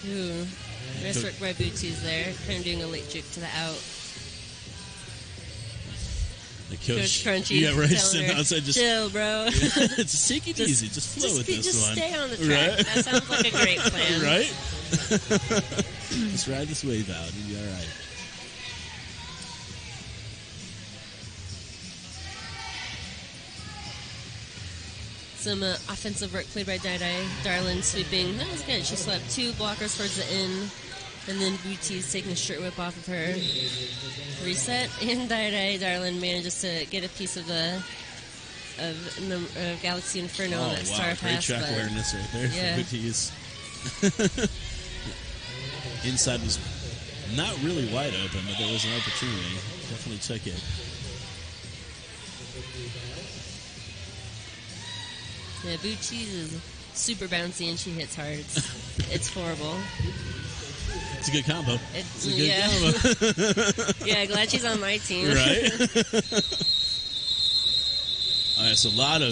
Ooh, nice work by Bootsies there. Kind of doing a late juke to the out. The coach Crunchy. Yeah, right. Sitting outside, just chill, bro. Just take it easy. Just flow with this just one. Stay on the track. Right? That sounds like a great plan. Right? Just ride this wave out. You'll be all right. Some offensive work played by Dai. Darlin sweeping. That was good. She swept 2 blockers towards the end. And then Bootie's taking a shirt whip off of her. Reset. And Darlin manages to get a piece of Galaxy Inferno on that Star Great Pass. track awareness right there for Bootie's. Inside was not really wide open, but there was an opportunity. Definitely took it. Yeah, Bootie's is super bouncy and she hits hard. It's horrible. It's a good combo. It's a good combo. Yeah, glad she's on my team. Right? All right, so a lot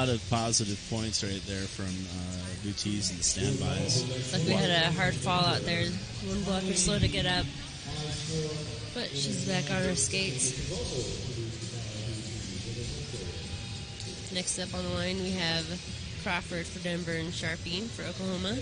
of positive points right there from Bootie's and the standbys. Looks like we had a hard fall out there. One blocker slow to get up. But she's back on her skates. Next up on the line, we have Crawford for Denver and Sharpie for Oklahoma.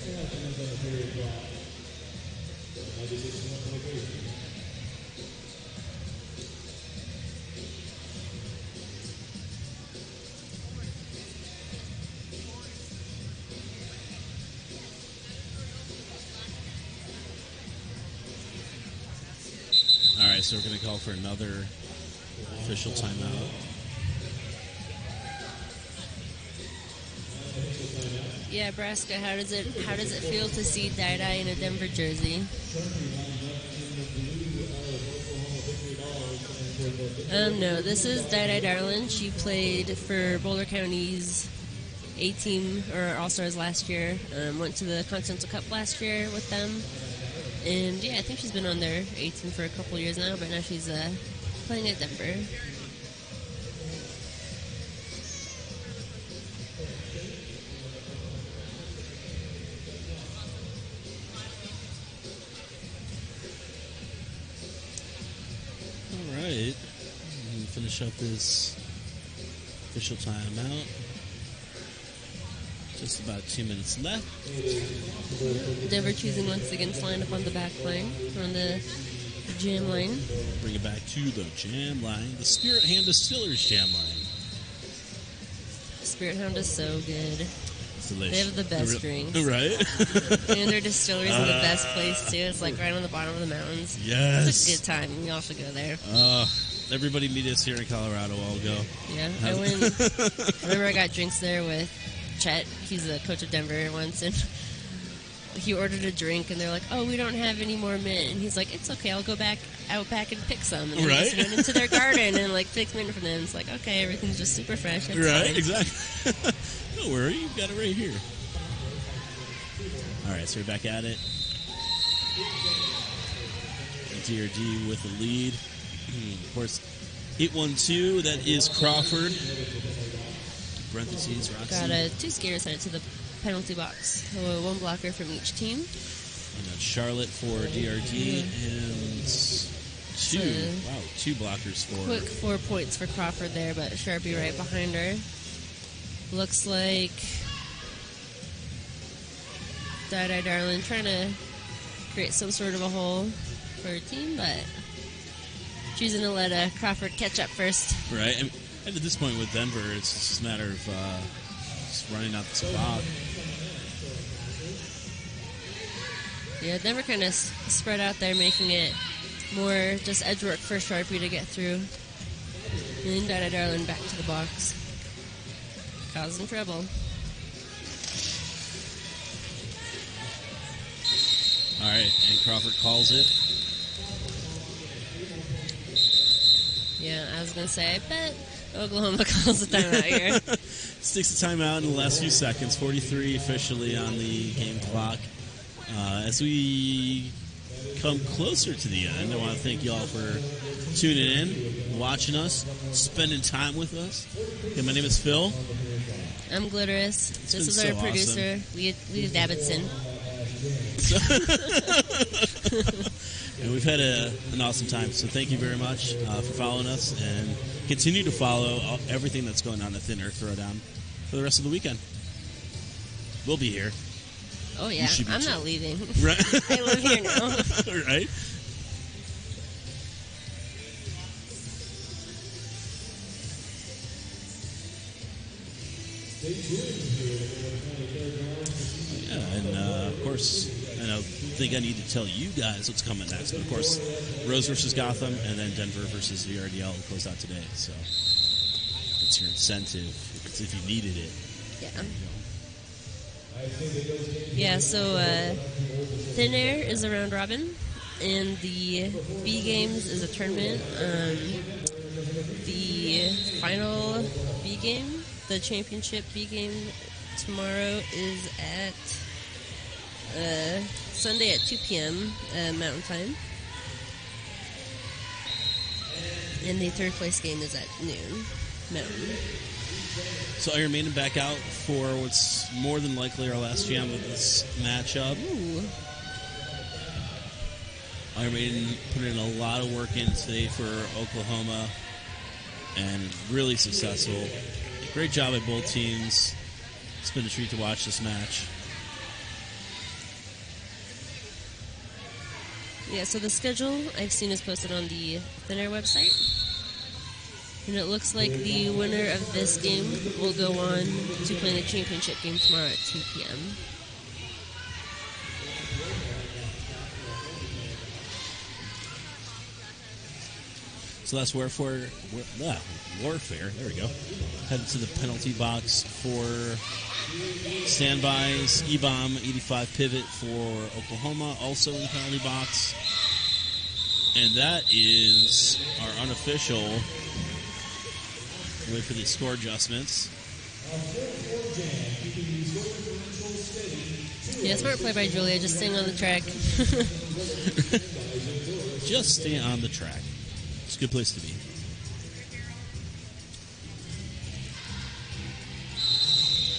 All right, so we're going to call for another official timeout. Yeah, Braska, how does it feel to see Dai in a Denver jersey? No, this is Dai Darlin. She played for Boulder County's A-team or All-Stars last year. Went to the Continental Cup last year with them. And yeah, I think she's been on their A-team for a couple years now, but now she's playing at Denver. Finish up this official timeout. Just about 2 minutes left. Denver choosing once again to line up on the back line, on the jam line. Bring it back to the jam line, the Spirit Hand Distillers jam line. Spirit Hound is so good. It's delicious. They have the best drinks. Right? And their distillery's in the best place, too. It's like right on the bottom of the mountains. Yes. It's a good time. We all should go there. Everybody meet us here in Colorado. I'll go. Yeah, I remember I got drinks there with Chet. He's the coach of Denver once, and he ordered a drink, and they're like, "Oh, we don't have any more mint." And he's like, "It's okay, I'll go out back and pick some." And then he just went into their garden and like picked mint for them. It's like, okay, everything's just super fresh. That's fine. Exactly. Don't worry, you've got it right here. All right, so we're back at it. DRD with the lead. Of course, 8-1-2. That is Crawford. Parentheses, Roxy. Got 2 skaters sent to the penalty box. So 1 blocker from each team. And that's Charlotte for DRD and 2 blockers for. Quick 4 points for Crawford there, but Sharpie right behind her. Looks like Die Darlin trying to create some sort of a hole for her team, but choosing to let Crawford catch up first. Right. And at this point with Denver, it's just a matter of just running out the spot. Yeah, Denver kind of spread out there, making it more just edge work for Sharpie to get through. And then Darlin back to the box, causing trouble. All right, and Crawford calls it. Yeah, I was going to say, I bet Oklahoma calls a timeout here. Sticks a timeout in the last few seconds. 43 officially on the game clock. As we come closer to the end, I want to thank you all for tuning in, watching us, spending time with us. Okay, my name is Phil. I'm Glitterous. This is our producer, Leah Davidson. And we've had an awesome time, so thank you very much for following us, and continue to follow everything that's going on at Thin Air Throwdown for the rest of the weekend. We'll be here. Oh yeah, I'm not leaving. Right. I live here now. Right. Yeah, and of course, I don't think I need to tell you guys what's coming next, but of course, Rose versus Gotham, and then Denver versus VRDL will close out today. So it's your incentive if you needed it. Yeah. Yeah, so Thin Air is a round robin, and the B Games is a tournament. The final B game, the championship B game tomorrow is at Sunday at 2 p.m. Mountain Time. And the third place game is at noon Mountain. So Iron Maiden back out for what's more than likely our last jam of this matchup. Ooh. Iron Maiden put in a lot of work in today for Oklahoma, and really successful. Great job by both teams. It's been a treat to watch this match. Yeah, so the schedule I've seen is posted on the Thin Air website. And it looks like the winner of this game will go on to play the championship game tomorrow at 2 p.m. So that's warfare. There we go. Headed to the penalty box for standbys. E-bomb 85 pivot for Oklahoma, also in the penalty box. And that is our unofficial. Wait for the score adjustments. Yeah, smart play by Julia, just staying on the track. Just stay on the track. It's a good place to be.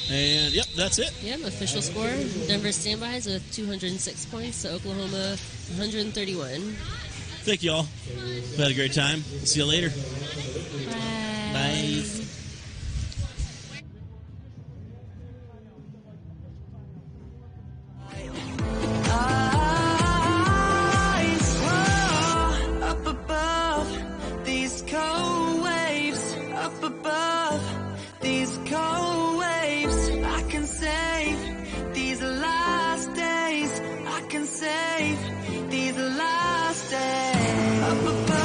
And, yep, that's it. Yep, official score. Denver standbys with 206 points to Oklahoma 131. Thank you all. We've had a great time. See you later. Bye. Bye. Up above these cold waves, up above these cold waves, I can save these last days, I can save these last days. Up above,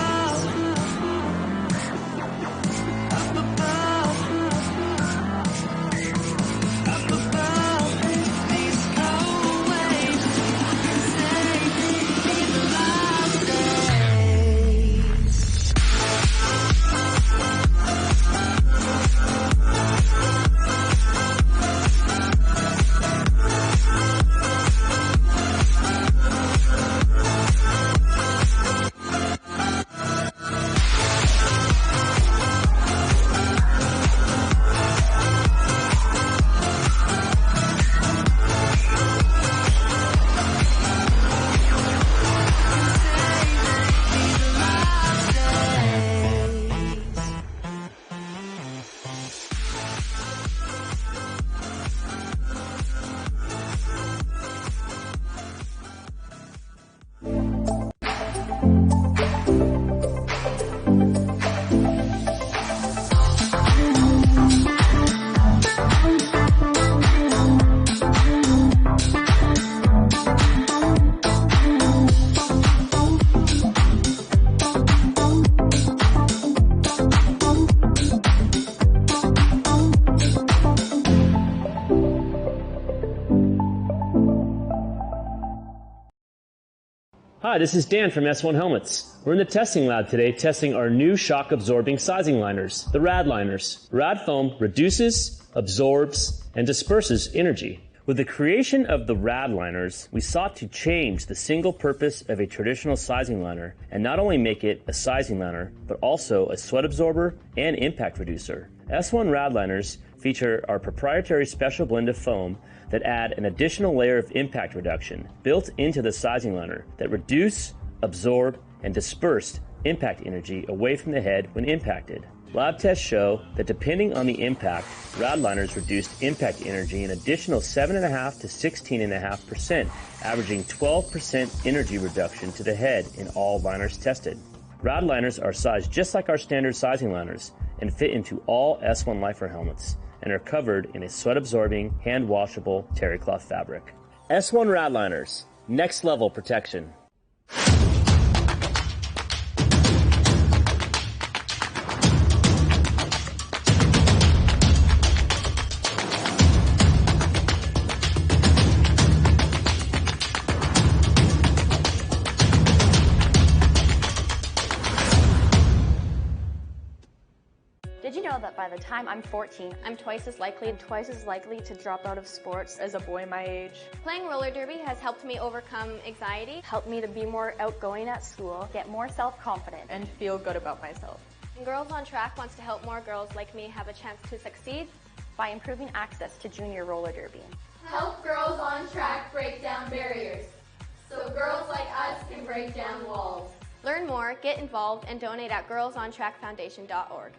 Hi, this is Dan from S1 Helmets. We're in the testing lab today testing our new shock-absorbing sizing liners, the RAD liners. RAD foam reduces, absorbs, and disperses energy. With the creation of the RAD liners, we sought to change the single purpose of a traditional sizing liner and not only make it a sizing liner, but also a sweat absorber and impact reducer. S1 RAD liners feature our proprietary special blend of foam that add an additional layer of impact reduction built into the sizing liner that reduce, absorb, and disperse impact energy away from the head when impacted. Lab tests show that depending on the impact, RAD liners reduced impact energy an additional 7.5 to 16.5%, averaging 12% energy reduction to the head in all liners tested. RAD liners are sized just like our standard sizing liners and fit into all S1 Lifer helmets and are covered in a sweat-absorbing, hand-washable terry cloth fabric. S1 RAD liners, next level protection. Did you know that by the time I'm 14, I'm twice as likely to drop out of sports as a boy my age? Playing roller derby has helped me overcome anxiety, Helped me to be more outgoing at school, get more self-confident, and feel good about myself. and Girls on Track wants to help more girls like me have a chance to succeed by improving access to junior roller derby. Help girls on track break down barriers so girls like us can break down walls. Learn more, get involved, and donate at girlsontrackfoundation.org.